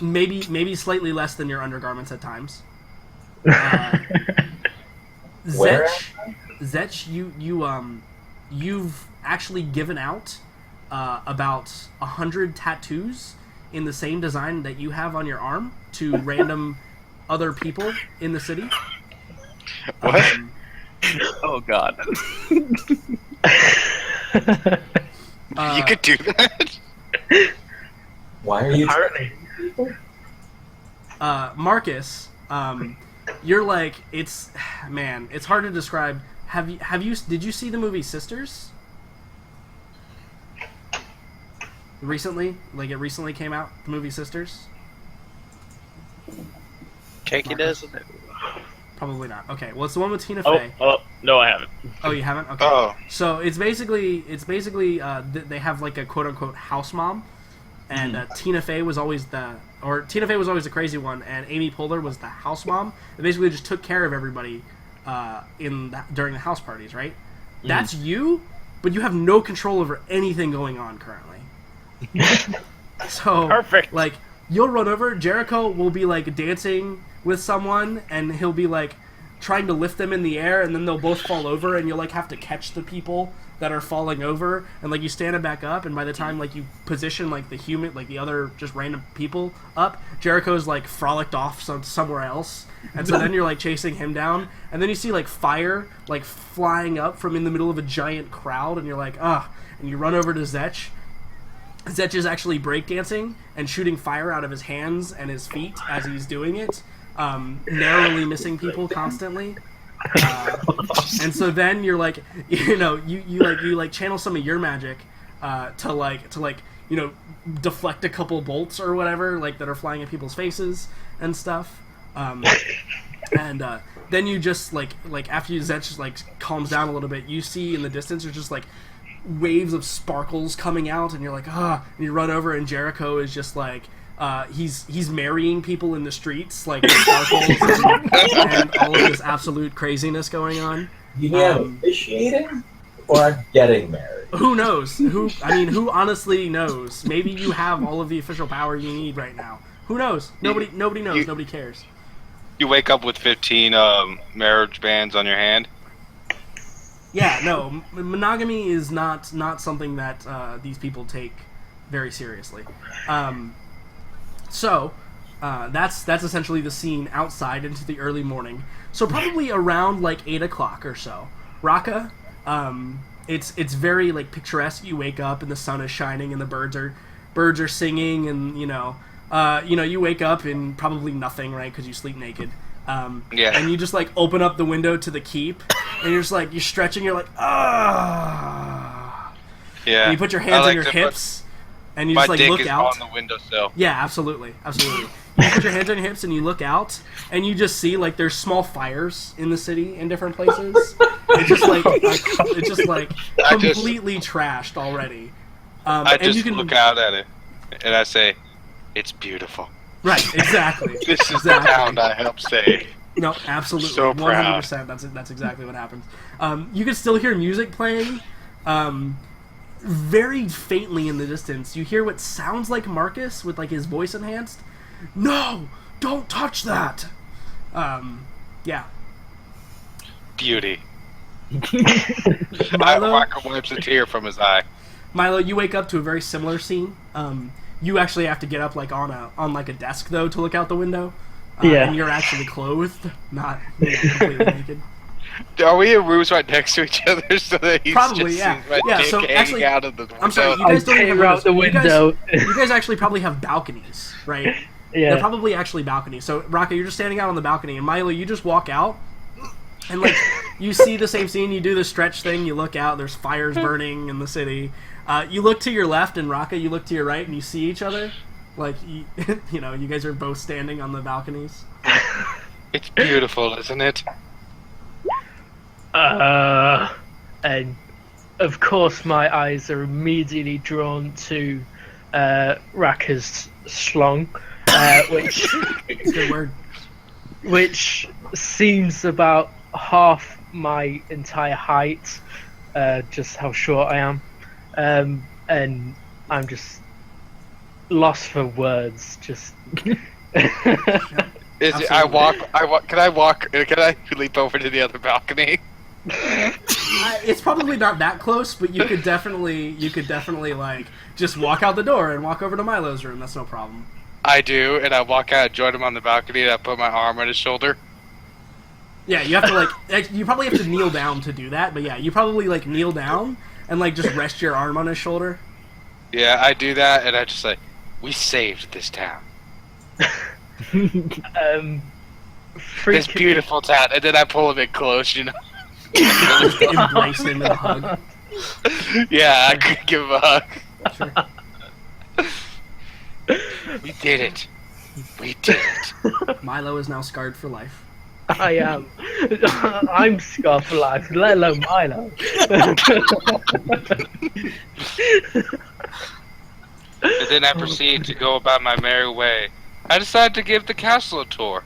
Maybe slightly less than your undergarments at times. Where? Zetch, you've actually given out about 100 tattoos in the same design that you have on your arm to random other people in the city. What? Oh God. You could do that? Why are you? Apparently. Marcus, you're like it's hard to describe. Did you see the movie Sisters? Recently? Like it recently came out, the movie Sisters? Cakey does. Probably not. Okay, well it's the one with Tina Oh, Fey. no, I haven't. Oh, you haven't? Okay. Oh. So it's basically they have like a quote unquote house mom, and Tina Fey was always the crazy one, and Amy Poehler was the house mom. They basically just took care of everybody during the house parties, right? That's you, but you have no control over anything going on currently. So Perfect. like you'll run over. Jericho will be like dancing with someone, and he'll be like trying to lift them in the air, and then they'll both fall over, and you'll like have to catch the people that are falling over, and like you stand them back up, and by the time like you position like the other just random people up, Jericho's like frolicked off somewhere else, and so then you're like chasing him down, and then you see like fire like flying up from in the middle of a giant crowd, and you're like and you run over to Zetch. Zetch is actually breakdancing and shooting fire out of his hands and his feet as he's doing it, narrowly missing people constantly. And so then you're like, you channel some of your magic to deflect a couple bolts or whatever like that are flying at people's faces and stuff. And then you just like after Zetch just like calms down a little bit, you see in the distance there's just like waves of sparkles coming out, and you're like and you run over, and Jericho is just like he's marrying people in the streets like with sparkles and all of this absolute craziness going on. You mean officiating or getting married? Who knows? Who honestly knows? Maybe you have all of the official power you need right now. Who knows? Nobody knows. Nobody cares. You wake up with 15 marriage bands on your hand. Yeah, no, monogamy is not something that these people take very seriously. So that's essentially the scene outside into the early morning. So probably around like 8 o'clock or so. Raka, it's very like picturesque. You wake up and the sun is shining and the birds are singing, and you wake up in probably nothing, right? Because you sleep naked. Yeah. And you just like open up the window to the keep, and you're just like you're stretching. You're like Yeah. And you put your hands on your hips, and you just like look out. My dick is on the windowsill. Yeah, absolutely. You put your hands on your hips and you look out, and you just see like there's small fires in the city in different places. It's just like completely trashed already. I and just you can look out at it, and I say, "It's beautiful." Right, exactly. This is the town I helped save. No, absolutely, So proud. 100%. That's exactly what happens. You can still hear music playing, very faintly in the distance. You hear what sounds like Marcus with like his voice enhanced. No, don't touch that. Yeah. Beauty. Milo, Walker wipes a tear from his eye. Milo, you wake up to a very similar scene. You actually have to get up like on a desk though to look out the window. Yeah. And you're actually clothed, not completely naked. Are we in rooms right next to each other so that he's Probably, just yeah. seeing my Yeah, dick so hanging actually- out of the window? I'm sorry, you I guys don't even tear out have the windows. window. You guys actually probably have balconies, right? They're Yeah. probably actually balconies. So, Raka, you're just standing out on the balcony, and Milo, you just walk out, And like you see the same scene, you do the stretch thing, you look out, there's fires burning in the city. You look to your left, and Raka, you look to your right, and you see each other. Like you know, you guys are both standing on the balconies. It's beautiful, isn't it? And of course, my eyes are immediately drawn to Raka's schlong, which It's a good word. which seems about half my entire height, just how short I am, and I'm just lost for words. Just I walk. Can I walk? Can I leap over to the other balcony? It's probably not that close, but you could definitely like just walk out the door and walk over to Milo's room. That's no problem. I do, and I walk out, join him on the balcony, and I put my arm on his shoulder. Yeah, you have to like you probably have to kneel down to do that, but yeah, you probably like kneel down and like just rest your arm on his shoulder. Yeah, I do that, and I just like, we saved this town. This freaking beautiful town, and then I pull him in close, you know. Embrace him and hug. Yeah, I could give him a hug. Sure. We did it. We did it. Milo is now scarred for life. I am. I'm scarred for life, let alone Milo. And then I proceed to go about my merry way. I decided to give the castle a tour.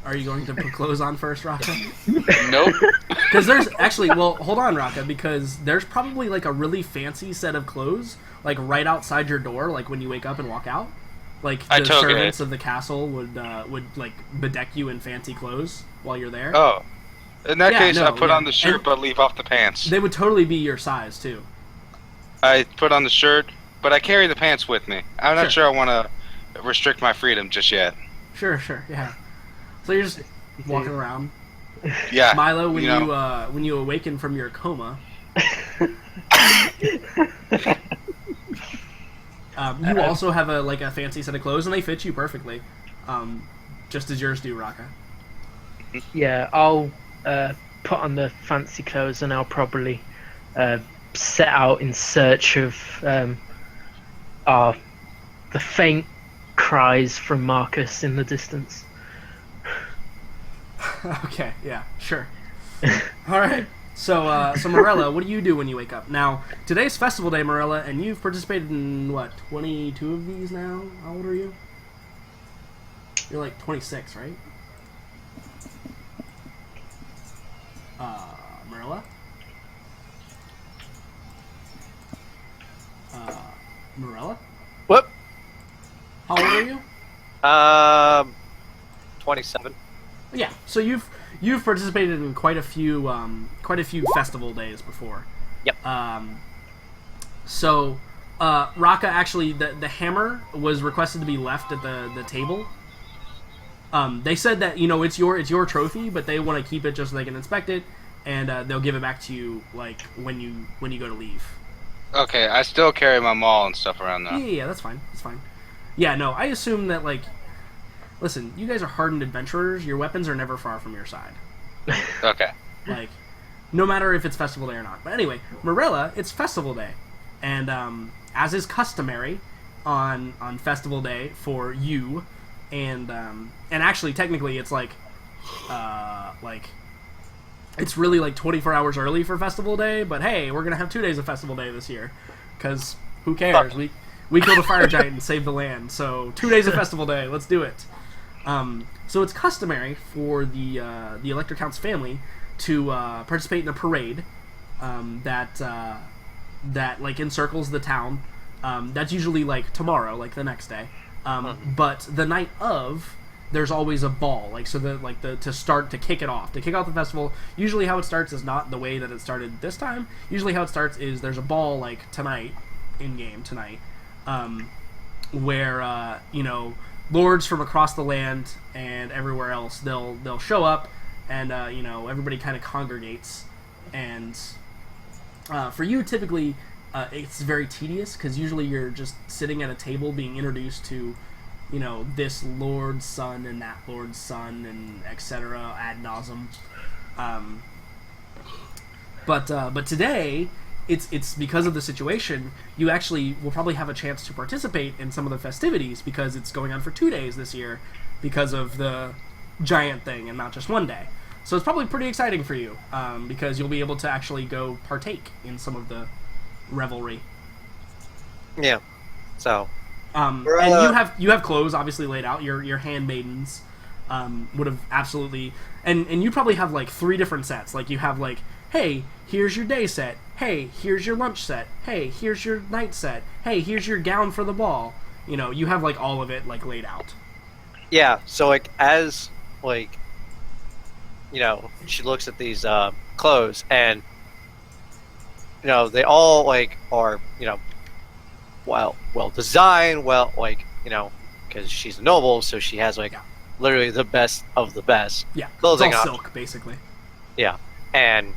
Are you going to put clothes on first, Raka? Nope. Because there's actually, well, hold on, Raka, because there's probably like a really fancy set of clothes, like right outside your door, like when you wake up and walk out. Like I the took it. servants of the castle would like bedeck you in fancy clothes while you're there. Oh. In that Yeah, case, no, I put yeah. on the shirt And- but leave off the pants. They would totally be your size too. I put on the shirt, but I carry the pants with me. I'm not sure I want to restrict my freedom just yet. Sure, yeah. So you're just walking around. Yeah. Milo, when you know. when you awaken from your coma, you also have a fancy set of clothes, and they fit you perfectly, just as yours do, Raka. Yeah, I'll put on the fancy clothes and I'll probably set out in search of the faint cries from Marcus in the distance. Okay, yeah, sure. All right. So Morella, what do you do when you wake up? Now, today's festival day, Morella, and you've participated in, what, 22 of these now? How old are you? You're like 26, right? Morella? Morella? What? How old are you? 27. Yeah, so you've participated in quite a few festival days before. Yep. So Raka, actually, the hammer was requested to be left at the table. They said that it's your trophy, but they want to keep it just so they can inspect it, and they'll give it back to you like when you go to leave. Okay, I still carry my maul and stuff around though. Yeah, that's fine. That's fine. Yeah, no, I assume that listen, you guys are hardened adventurers. Your weapons are never far from your side. Okay. Like, no matter if it's festival day or not. But anyway, Morella, it's festival day, and as is customary on festival day for you, and actually technically it's like it's really like 24 hours early for festival day. But hey, we're gonna have 2 days of festival day this year, because who cares? We killed a fire giant and saved the land, so 2 days of festival day. Let's do it. So it's customary for the Elector Count's family to participate in a parade that like encircles the town. That's usually like tomorrow, like the next day. But the night of, there's always a ball, like to kick it off, to kick off the festival. Usually, how it starts is not the way that it started this time. Usually, how it starts is there's a ball like tonight, in game tonight, where lords from across the land and everywhere else, they'll show up, and everybody kind of congregates. And for you, typically, it's very tedious, because usually you're just sitting at a table being introduced to this lord's son and that lord's son, and etc. ad nauseum. Um, but today, it's because of the situation, you actually will probably have a chance to participate in some of the festivities because it's going on for 2 days this year because of the giant thing and not just 1 day. So it's probably pretty exciting for you because you'll be able to actually go partake in some of the revelry. Yeah. So. And you have clothes obviously laid out. Your handmaidens would have absolutely, and you probably have like 3 different sets. Like you have like, hey, here's your day set. Hey, here's your lunch set. Hey, here's your night set. Hey, here's your gown for the ball. You know, you have like all of it like laid out. Yeah. So like as like, you know, she looks at these clothes and, you know, they all like are, you know, well designed, well, like, you know, because she's a noble, so she has like literally the best of the best. Yeah, clothing it's all on. silk basically. Yeah, and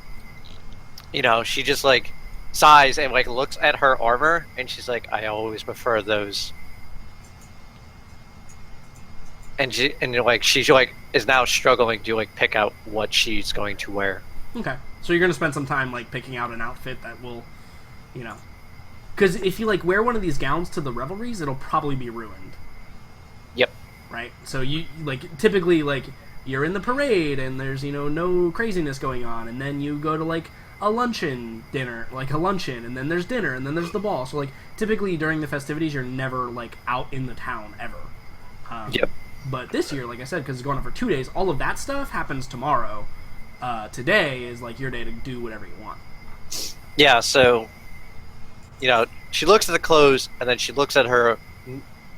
you know, she just like sighs and like looks at her armor, and she's like, "I always prefer those." And she's like is now struggling to like pick out what she's going to wear. Okay, so you're gonna spend some time like picking out an outfit that will, you know, because if you like wear one of these gowns to the revelries, it'll probably be ruined. Yep. Right. So you like typically like you're in the parade and there's, you know, no craziness going on, and then you go to like a luncheon, and then there's dinner, and then there's the ball. So like typically during the festivities, you're never like out in the town ever. Yep. But this year, like I said, because it's going on for 2 days, all of that stuff happens tomorrow. Today is like your day to do whatever you want. Yeah. So, you know, she looks at the clothes, and then she looks at her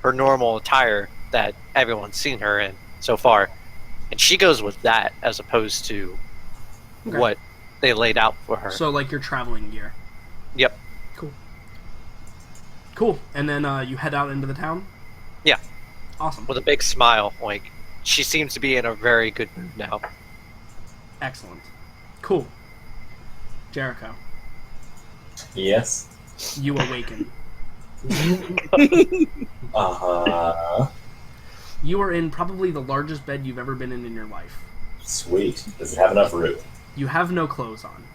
normal attire that everyone's seen her in so far, and she goes with that as opposed to what they laid out for her. So like your traveling gear. Yep. Cool. And then you head out into the town? Yeah. Awesome. With a big smile. Like, she seems to be in a very good mood now. Excellent. Cool. Jericho, Yes. you awaken. Uh-huh. You are in probably the largest bed you've ever been in your life. Sweet. Does it have enough room? You have no clothes on.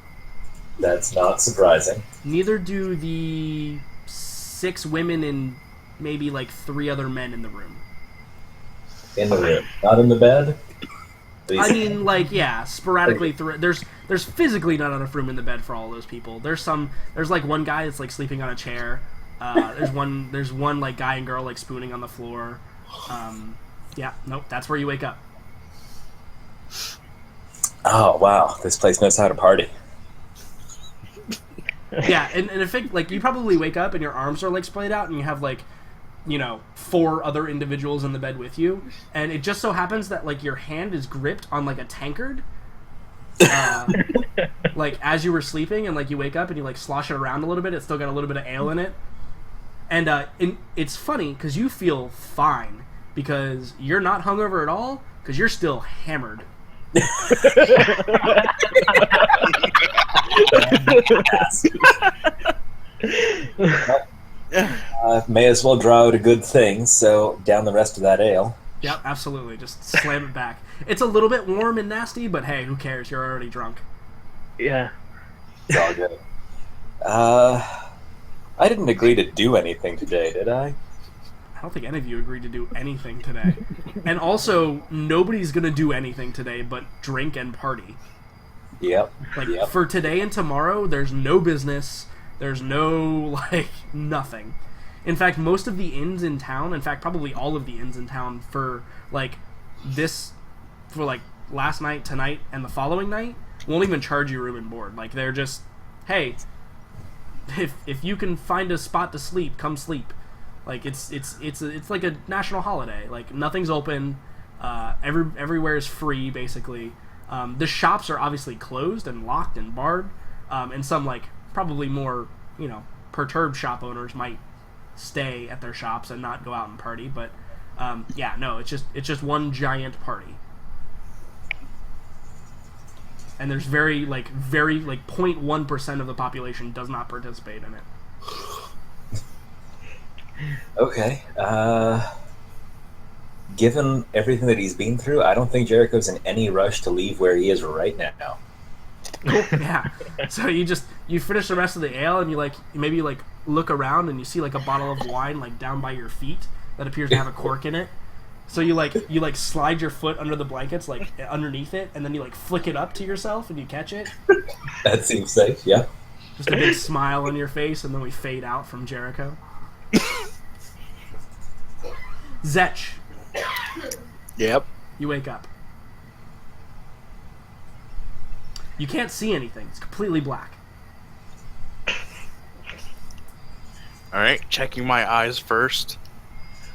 That's not surprising. Neither do the 6 women and maybe like 3 other men in the room. In the room. Not in the bed? Please. I mean, like, yeah, sporadically through. There's physically not enough room in the bed for all those people. There's like one guy that's like sleeping on a chair. There's one like guy and girl like spooning on the floor. Yeah, nope, that's where you wake up. Oh, wow. This place knows how to party. Yeah, and in fact, like, you probably wake up and your arms are like splayed out, and you have like, you know, 4 other individuals in the bed with you, and it just so happens that like your hand is gripped on like a tankard, like as you were sleeping, and like you wake up and you like slosh it around a little bit. It's still got a little bit of ale in it, and it's funny because you feel fine because you're not hungover at all because you're still hammered. May as well draw out a good thing, so down the rest of that ale. Yep, absolutely. Just slam it back. It's a little bit warm and nasty, but hey, who cares? You're already drunk. Yeah. It's all good. I didn't agree to do anything today, did I? I don't think any of you agreed to do anything today. And also, nobody's gonna do anything today but drink and party. Yep. Like, for today and tomorrow, there's no business. There's no, like, nothing. In fact, most of the inns in town, in fact, probably all of the inns in town for, like, last night, tonight, and the following night, won't even charge you room and board. Like, they're just, hey, if you can find a spot to sleep, come sleep. Like, it's like a national holiday. Like, nothing's open. Everywhere is free, basically. The shops are obviously closed and locked and barred, and some, like, probably more, you know, perturbed shop owners might stay at their shops and not go out and party, but yeah, no, it's just one giant party. And there's very 0.1% of the population does not participate in it. Okay. given everything that he's been through, I don't think Jericho's in any rush to leave where he is right now. Cool. Yeah. So you finish the rest of the ale, and you maybe look around, and you see like a bottle of wine like down by your feet that appears to have a cork in it. So you slide your foot under the blankets, like underneath it, and then you flick it up to yourself, and you catch it. That seems safe. Yeah. Just a big smile on your face, and then we fade out from Jericho. Zetch, Yep. you wake up. You can't see anything. It's completely black. Alright, checking my eyes first.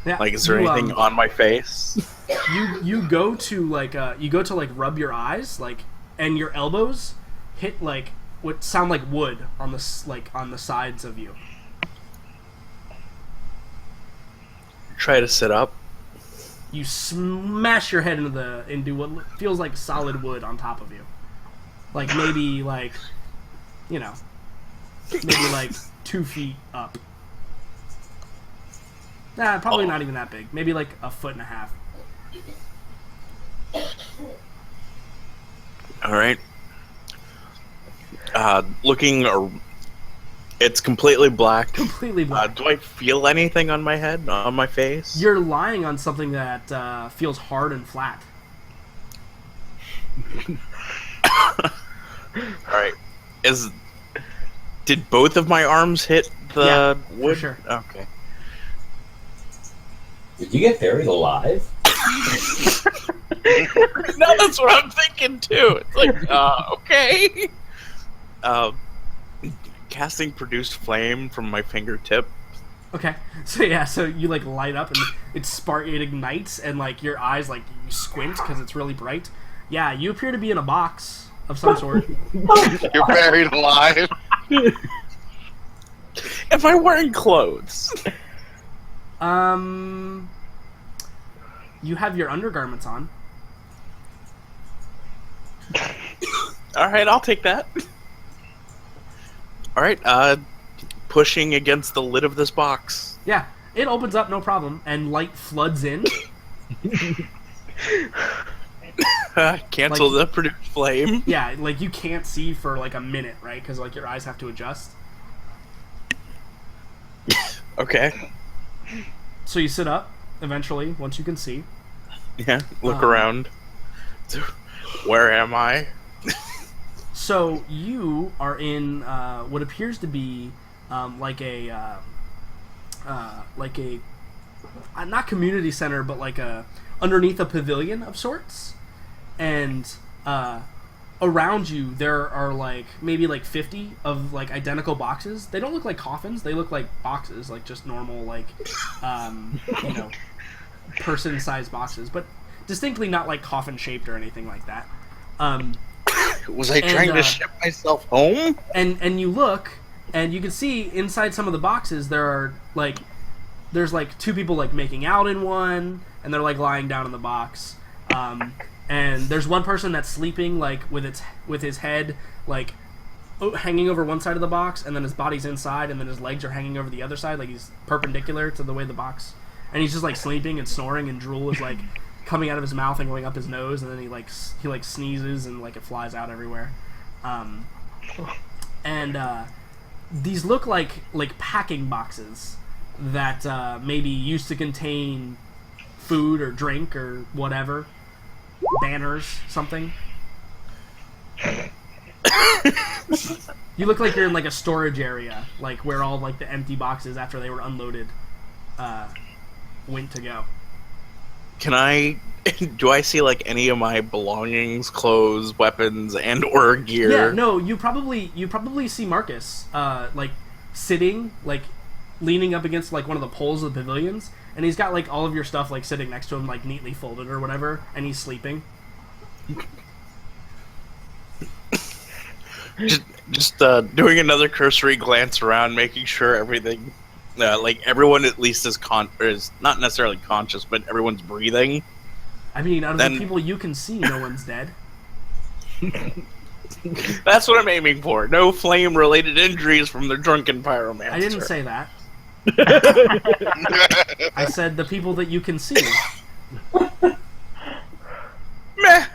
Yeah, Like, is there anything on my face? You go to rub your eyes, and your elbows hit what sound like wood on the sides of you. Try to sit up. You smash your head into what feels like solid wood on top of you. Maybe 2 feet up. Nah, probably not even that big. Maybe a 1.5 feet. Alright. It's completely black. Completely black. Do I feel anything on my head, on my face? You're lying on something that feels hard and flat. Alright. Did both of my arms hit the wood? For sure. Okay. Did you get buried alive? No, that's what I'm thinking too. It's like, okay. Casting produced flame from my fingertip. Okay, so you light up and it ignites, and your eyes you squint because it's really bright. Yeah, you appear to be in a box of some sort. You're buried alive. Am I wearing clothes? You have your undergarments on. Alright, I'll take that. Alright, pushing against the lid of this box. Yeah, it opens up, no problem, and light floods in. Cancel the produced flame. Yeah, you can't see for a minute, right? Because your eyes have to adjust. Okay. So you sit up, eventually, once you can see. Yeah, look around. Where am I? So you are in what appears to be not community center, but underneath a pavilion of sorts, and around you there are maybe 50 of identical boxes. They don't look like coffins; they look like boxes, just normal person-sized boxes, but distinctly not coffin shaped or anything like that. Was I trying to ship myself home? And you look, and you can see inside some of the boxes there are there's 2 people making out in one, and they're lying down in the box. And there's one person that's sleeping with his head hanging over one side of the box, and then his body's inside, and then his legs are hanging over the other side, he's perpendicular to the way the box. And he's just sleeping and snoring, and drool is coming out of his mouth and going up his nose, and then he sneezes and it flies out everywhere. These look like packing boxes that maybe used to contain food or drink or whatever, banners, something. You look like you're in a storage area, where all the empty boxes after they were unloaded went to go. Do I see any of my belongings, clothes, weapons, and or gear? Yeah, no, you probably see Marcus sitting leaning up against one of the poles of the pavilions, and he's got all of your stuff sitting next to him neatly folded or whatever, and he's sleeping. Just doing another cursory glance around, making sure everything everyone at least is not necessarily conscious, but everyone's breathing. I mean, out of the people you can see, no one's dead. That's what I'm aiming for. No flame-related injuries from the drunken pyromancer. I didn't say that. I said the people that you can see. Meh.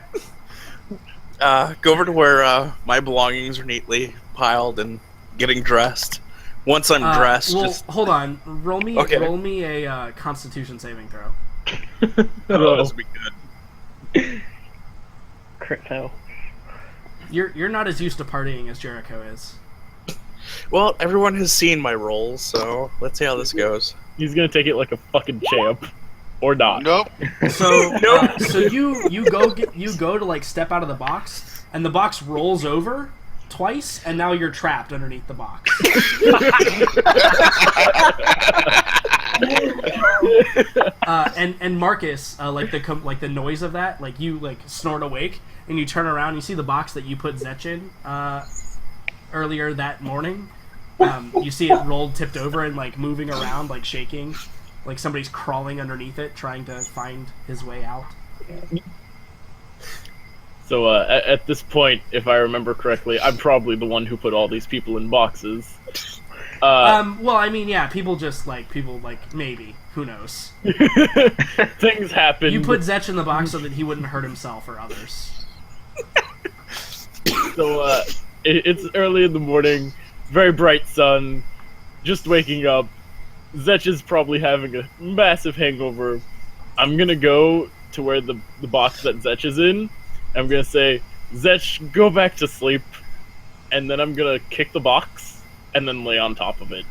Go over to where my belongings are neatly piled and getting dressed. Once I'm dressed, well, just hold on. Roll me a Constitution saving throw. this will be good. Crit fail. You're not as used to partying as Jericho is. Well, everyone has seen my rolls, so let's see how this goes. He's gonna take it like a fucking champ, or not. Nope. So so you go to like step out of the box, and the box rolls over twice, and now you're trapped underneath the box. And Marcus, like the noise of that, like you like snort awake, and you turn around, and you see the box that you put Zetch in earlier that morning. You see it rolled, tipped over, and like moving around, like shaking, like somebody's crawling underneath it, trying to find his way out. So at this point, if I remember correctly, I'm probably the one who put all these people in boxes. Well, I mean, yeah, people maybe, who knows? Things happen. You put Zetch in the box so that he wouldn't hurt himself or others. So it's early in the morning, very bright sun, just waking up. Zetch is probably having a massive hangover. I'm gonna go to where the box that Zetch is in. I'm gonna say, Zetch, go back to sleep, and then I'm gonna kick the box and then lay on top of it.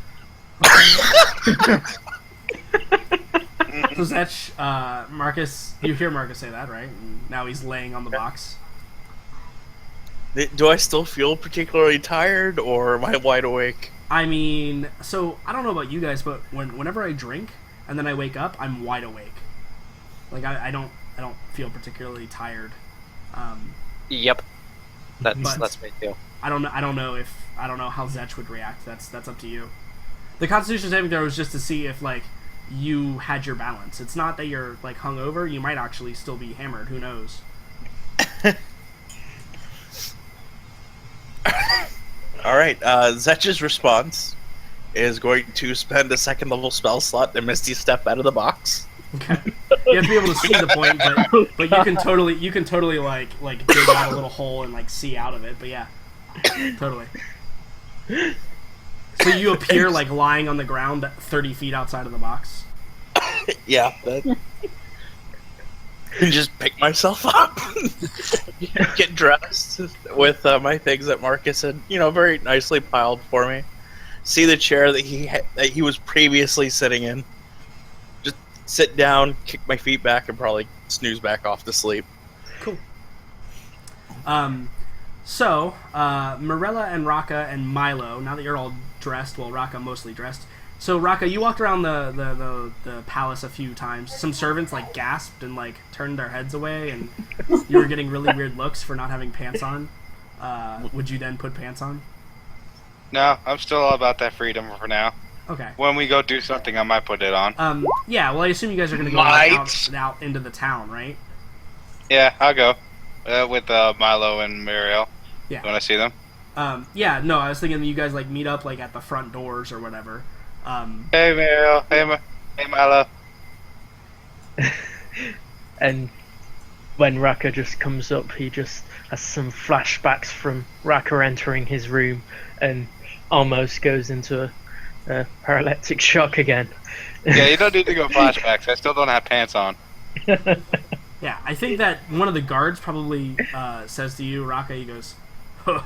So Zetch, Marcus, you hear Marcus say that, right? And now he's laying on the box. Do I still feel particularly tired, or am I wide awake? I mean, so I don't know about you guys, but whenever I drink and then I wake up, I'm wide awake. Like I don't feel particularly tired. Yep. But- That's me too. I don't know how Zetch would react. That's up to you. The Constitution saving throw is just to see if like you had your balance. It's not that you're like hungover. You might actually still be hammered. Who knows? All right. Zetch's response is going to spend a second level spell slot and Misty step out of the box. Okay. You have to be able to see the point, but you can totally like dig out a little hole and like see out of it. But yeah, totally. So you appear like lying on the ground 30 feet outside of the box. Yeah. And just pick myself up, get dressed with my things that Marcus had, very nicely piled for me. See the chair that he was previously sitting in. Just sit down, kick my feet back, and probably snooze back off to sleep. Cool. So Morella and Raka and Milo. Now that you're all dressed, well, Raka mostly dressed. So Raka, you walked around the palace a few times. Some servants like gasped and like turned their heads away, and you were getting really weird looks for not having pants on. Would you then put pants on? No, I'm still all about that freedom for now. Okay. When we go do something, I might put it on. Yeah. Well, I assume you guys are gonna go out into the town, right? Yeah, I'll go with Milo and Muriel. Yeah. You want to see them? Yeah. No, I was thinking that you guys like meet up like at the front doors or whatever. Hey Muriel, hey Milo. And when Raka just comes up, he just has some flashbacks from Raka entering his room and almost goes into a paralytic shock again. Yeah, you don't need to go flashbacks. I still don't have pants on. Yeah, I think that one of the guards probably says to you, Raka, he goes, huh,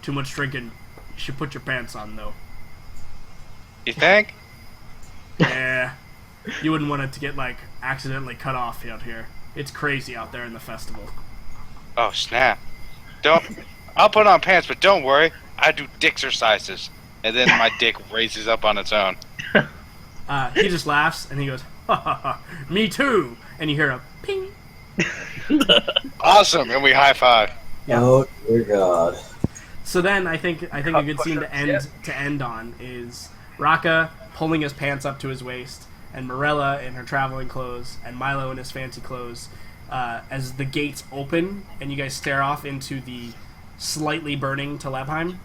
too much drinking. You should put your pants on, though. You think? Yeah. You wouldn't want it to get, like, accidentally cut off out here. It's crazy out there in the festival. Oh, snap. I'll put on pants, but don't worry. I do dick-exercises. And then my dick raises up on its own. He just laughs, and he goes, ha ha ha, me too! And you hear a ping. Awesome, and we high-five. Yeah. Oh dear God. So then I think a good scene to end on is Raka pulling his pants up to his waist, and Morella in her traveling clothes, and Milo in his fancy clothes, as the gates open and you guys stare off into the slightly burning Telebheim.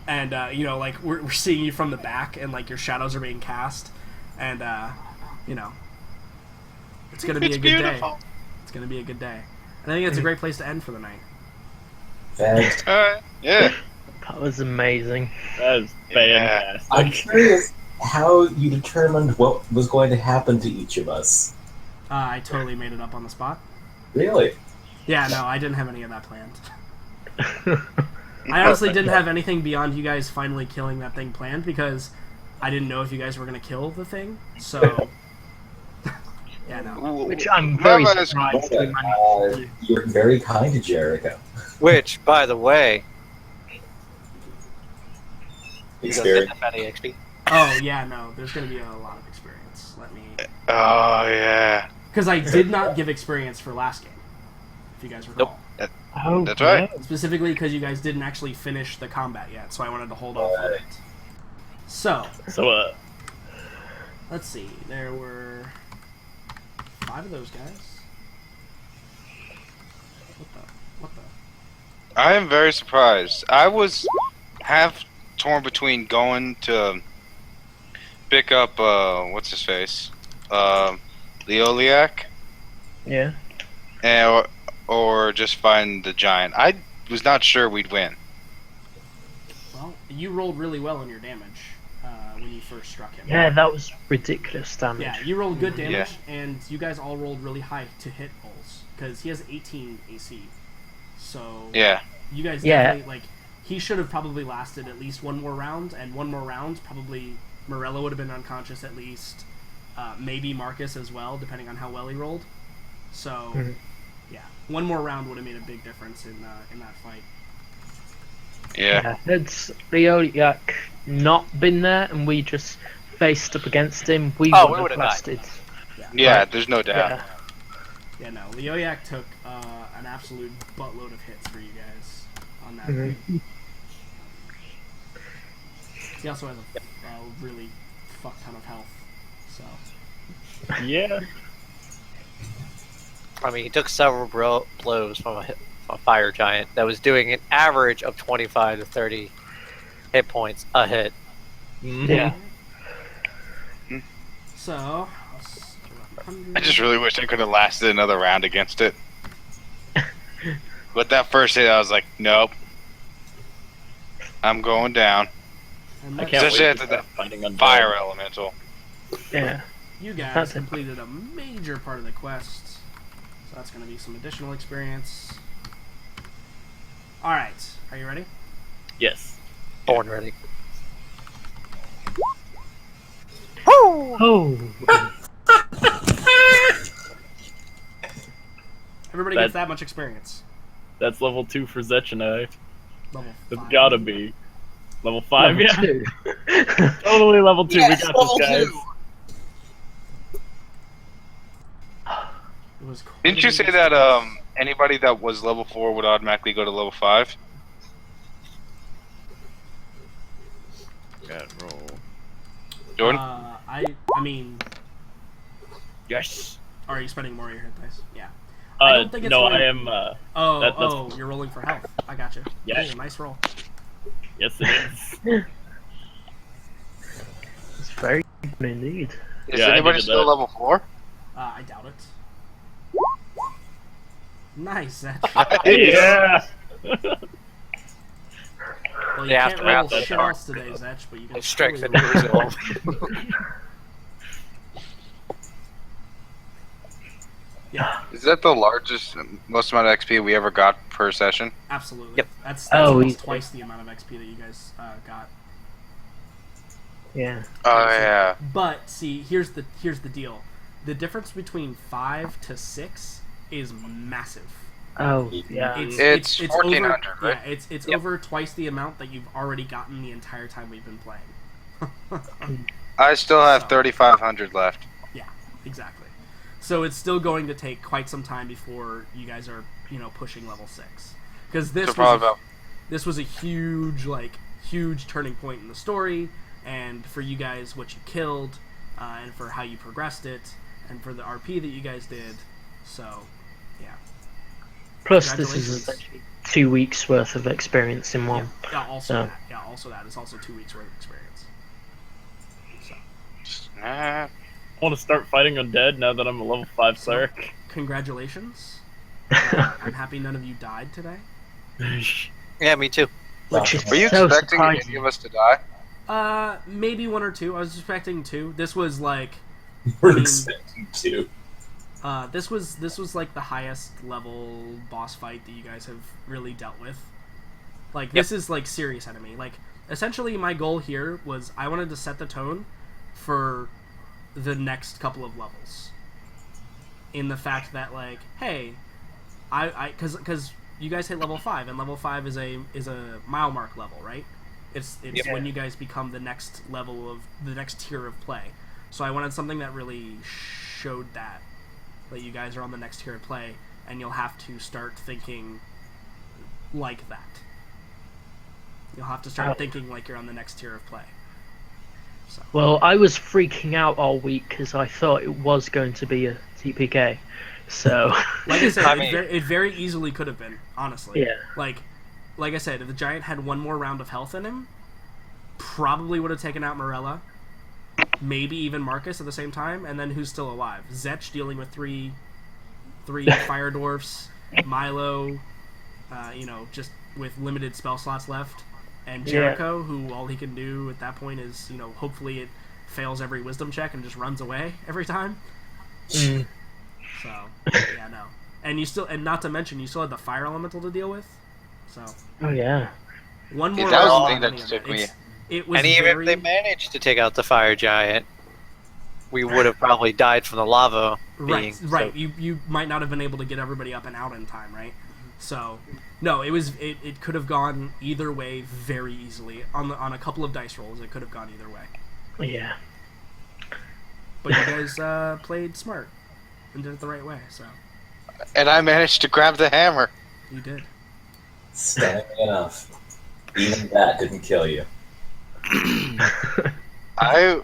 And like we're seeing you from the back, and like your shadows are being cast, and you know, it's gonna be It's a good beautiful. day. It's gonna be a good day. And I think it's a great place to end for the night. Fact. Alright, yeah. That was amazing. That is Yeah. fantastic. I'm curious how you determined what was going to happen to each of us. I totally made it up on the spot. Really? Yeah, no, I didn't have any of that planned. I honestly didn't have anything beyond you guys finally killing that thing planned because I didn't know if you guys were gonna kill the thing. So, yeah, no. Which I'm very Mama is- surprised we managed to do. You're very kind to Jericho. Which, by the way, you don't get Experience. that many XP. Oh yeah, no. There's gonna be a lot of experience. Let me, Oh, yeah. because I did not give experience for last game. If you guys recall. Oh, That's right. yeah. Specifically because you guys didn't actually finish the combat yet, so I wanted to hold off on it. So, So, let's see. There were 5 of those guys. What the? I am very surprised. I was half torn between going to pick up, what's his face? Leoliak? Yeah. Or just find the giant. I was not sure we'd win. Well, you rolled really well on your damage when you first struck him. Yeah, that was ridiculous damage. Yeah, you rolled good damage, Yeah. and you guys all rolled really high to hit Bowles because he has 18 AC. So Yeah. you guys Yeah. definitely like. He should have probably lasted at least one more round, and one more round probably Morello would have been unconscious at least. Maybe Marcus as well, depending on how well he rolled. So, Mhm. yeah, one more round would have made a big difference in that fight. Yeah. Had Leoliak not been there and we just faced up against him, we Oh, we would would've have died. lasted. Yeah, there's no doubt. Yeah. Yeah, no, Leoyak took an absolute buttload of hits for you guys on that. Mhm. thing. He also has a really fuck ton of health. So yeah. I mean, he took several blows from a fire giant that was doing an average of 25 to 30 hit points a hit. Mhm. Yeah. So I just really wish I could have lasted another round against it. But that first hit, I was like, nope. I'm going down. and I let's- can't Especially wait after to that start fighting on Fire elemental. Yeah. You guys That's it. completed a major part of the quest, so that's going to be some additional experience. All right, are you ready? Yes. Born ready. Oh. Everybody That- gets that much experience. That's level 2 for Zech and I. Level It's 5. gotta be. Level 5, Level yeah. 2. Totally level 2. Yes, we got level this, guys. 2. It was quite Didn't a you big say that experience. anybody that was level 4 would automatically go to level 5? Got roll. Jordan? I mean, Yes. are you spending more of your hit dice? Yeah. I don't think it's no, going- I am. That's- You're rolling for health. I got you. Yeah. Ooh, nice roll. Yes, it is. It's very good indeed. Is yeah, I anybody needed still that. level 4? I doubt it. Nice. Zach. yeah. Well, you Yeah, can't after roll that, shit dark. else today, Zach, but you can Strength and totally roll. resolve. Yeah, Is that the largest, most amount of XP we ever got per session? absolutely. Yep. That's Oh, almost easy. twice the amount of XP that you guys got. Yeah. Oh, yeah. But see, here's the deal. The difference between 5 to 6 is massive. Oh, yeah. It's over, 1400, right? Yeah, it's Yep. over twice the amount that you've already gotten the entire time we've been playing. I still have So- 3,500 left. Yeah, exactly. So it's still going to take quite some time before you guys are, pushing level 6. Because this So probably was about this was a huge turning point in the story, and for you guys what you killed, and for how you progressed it, and for the RP that you guys did. So, yeah. Plus, this is Congratulations. essentially 2 weeks worth of experience in one. Yeah, also So- that. Yeah, also that. It's also 2 weeks worth of experience. So, Nah, want to start fighting undead now that I'm a level 5 cleric. Congratulations. I'm happy none of you died today. Yeah, me too. Which is Were you so expecting surprising. any of us to die? Maybe 1 or 2. I was expecting 2. This was like We're expecting to. this was like the highest level boss fight that you guys have really dealt with. Like this is like serious enemy. Like essentially my goal here was I wanted to set the tone for the next couple of levels. In the fact that like, hey, because you guys hit level 5 and level 5 is a mile mark level, right? It's when you guys become the next level of the next tier of play. So I wanted something that really showed that you guys are on the next tier of play, and you'll have to start thinking like that. You'll have to start thinking like you're on the next tier of play. So. Well, I was freaking out all week because I thought it was going to be a TPK. So, like I said, I mean- it very easily could have been, honestly. yeah. Like I said, if the giant had 1 more round of health in him, probably would have taken out Morella. Maybe even Marcus at the same time, and then who's still alive? Zetch dealing with three fire dwarfs, Milo, just with limited spell slots left, and Jericho, who all he can do at that point is, hopefully it fails every wisdom check and just runs away every time. Mm. So yeah, no, and not to mention you still had the fire elemental to deal with. So Oh yeah. one See, more. that was round the thing on that any of took it. me. It was And even very, if they managed to take out the fire giant, we would have probably died from the lava being. right. So, You might not have been able to get everybody up and out in time, right? So, no, it could have gone either way very easily on a couple of dice rolls. It could have gone either way, Yeah. but you guys played smart and did it the right way. So And I managed to grab the hammer. you did. Stamina enough. Even that didn't kill you. I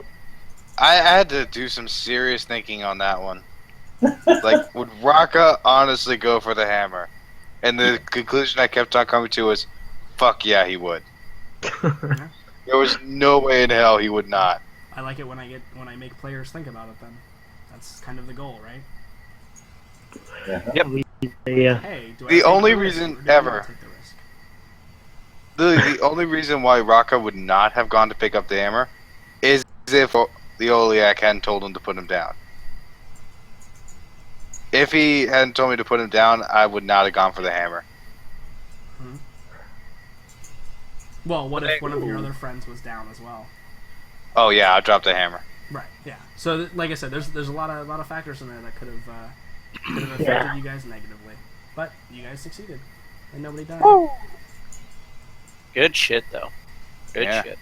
had to do some serious thinking on that one. Like, would Raka honestly go for the hammer? And the conclusion I kept on coming to was, fuck yeah, he would. There was no way in hell he would not. I like it when I make players think about it. Then that's kind of the goal, right? Yeah. Hey, do I The take only risk, reason or do I not ever- take the risk? The only reason why Raka would not have gone to pick up the hammer is if the Oliak hadn't told him to put him down. If he hadn't told me to put him down, I would not have gone for the hammer. Well, what if one of your other friends was down as well? Oh yeah, I dropped the hammer. Right. Yeah. So, like I said, there's a lot of factors in there that could have affected you guys negatively, but you guys succeeded, and nobody died. good shit, though. Good Yeah. shit.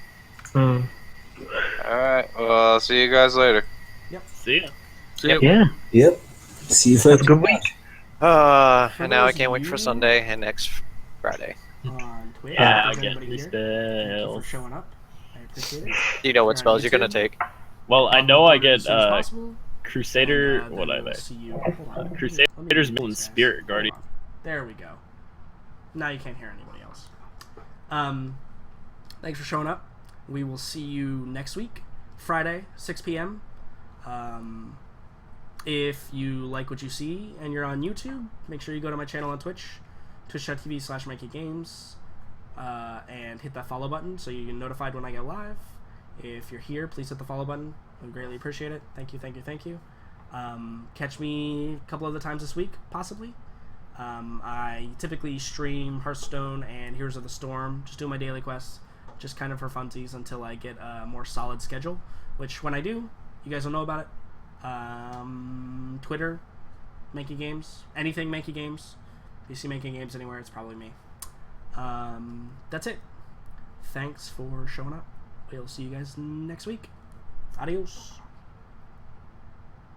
Mm. Alright, well, I'll see you guys later. See ya. Yeah. Yep. See you Have a for good week. For And now I those can't of wait for you- Sunday and next Friday. On Twitch, Yeah, if I'll there's get anybody these here, thank you for spells. showing up. I appreciate it. Do you know what You're on spells you're gonna YouTube. take? Well, I know I Upload it as get soon as possible, Crusader. and, What then are we'll they? see you. Hold on. Let me Crusader's mute Mill and these guys. Spirit Hold Guardian. on. There we go. Now you can't hear anybody else. Thanks for showing up. We will see you next week, Friday, 6 p.m. If you like what you see and you're on YouTube, make sure you go to my channel on Twitch, twitch.tv/MikeyGames, and hit that follow button so you get notified when I go live. If you're here, please hit the follow button. I would greatly appreciate it. Thank you, thank you, thank you. Catch me a couple other times this week, possibly. I typically stream Hearthstone and Heroes of the Storm, just do my daily quests, just kind of for funsies until I get a more solid schedule, which when I do, you guys will know about it. Twitter, Makey Games, anything Makey Games. If you see Makey Games anywhere, it's probably me. That's it. Thanks for showing up. We'll see you guys next week. Adios.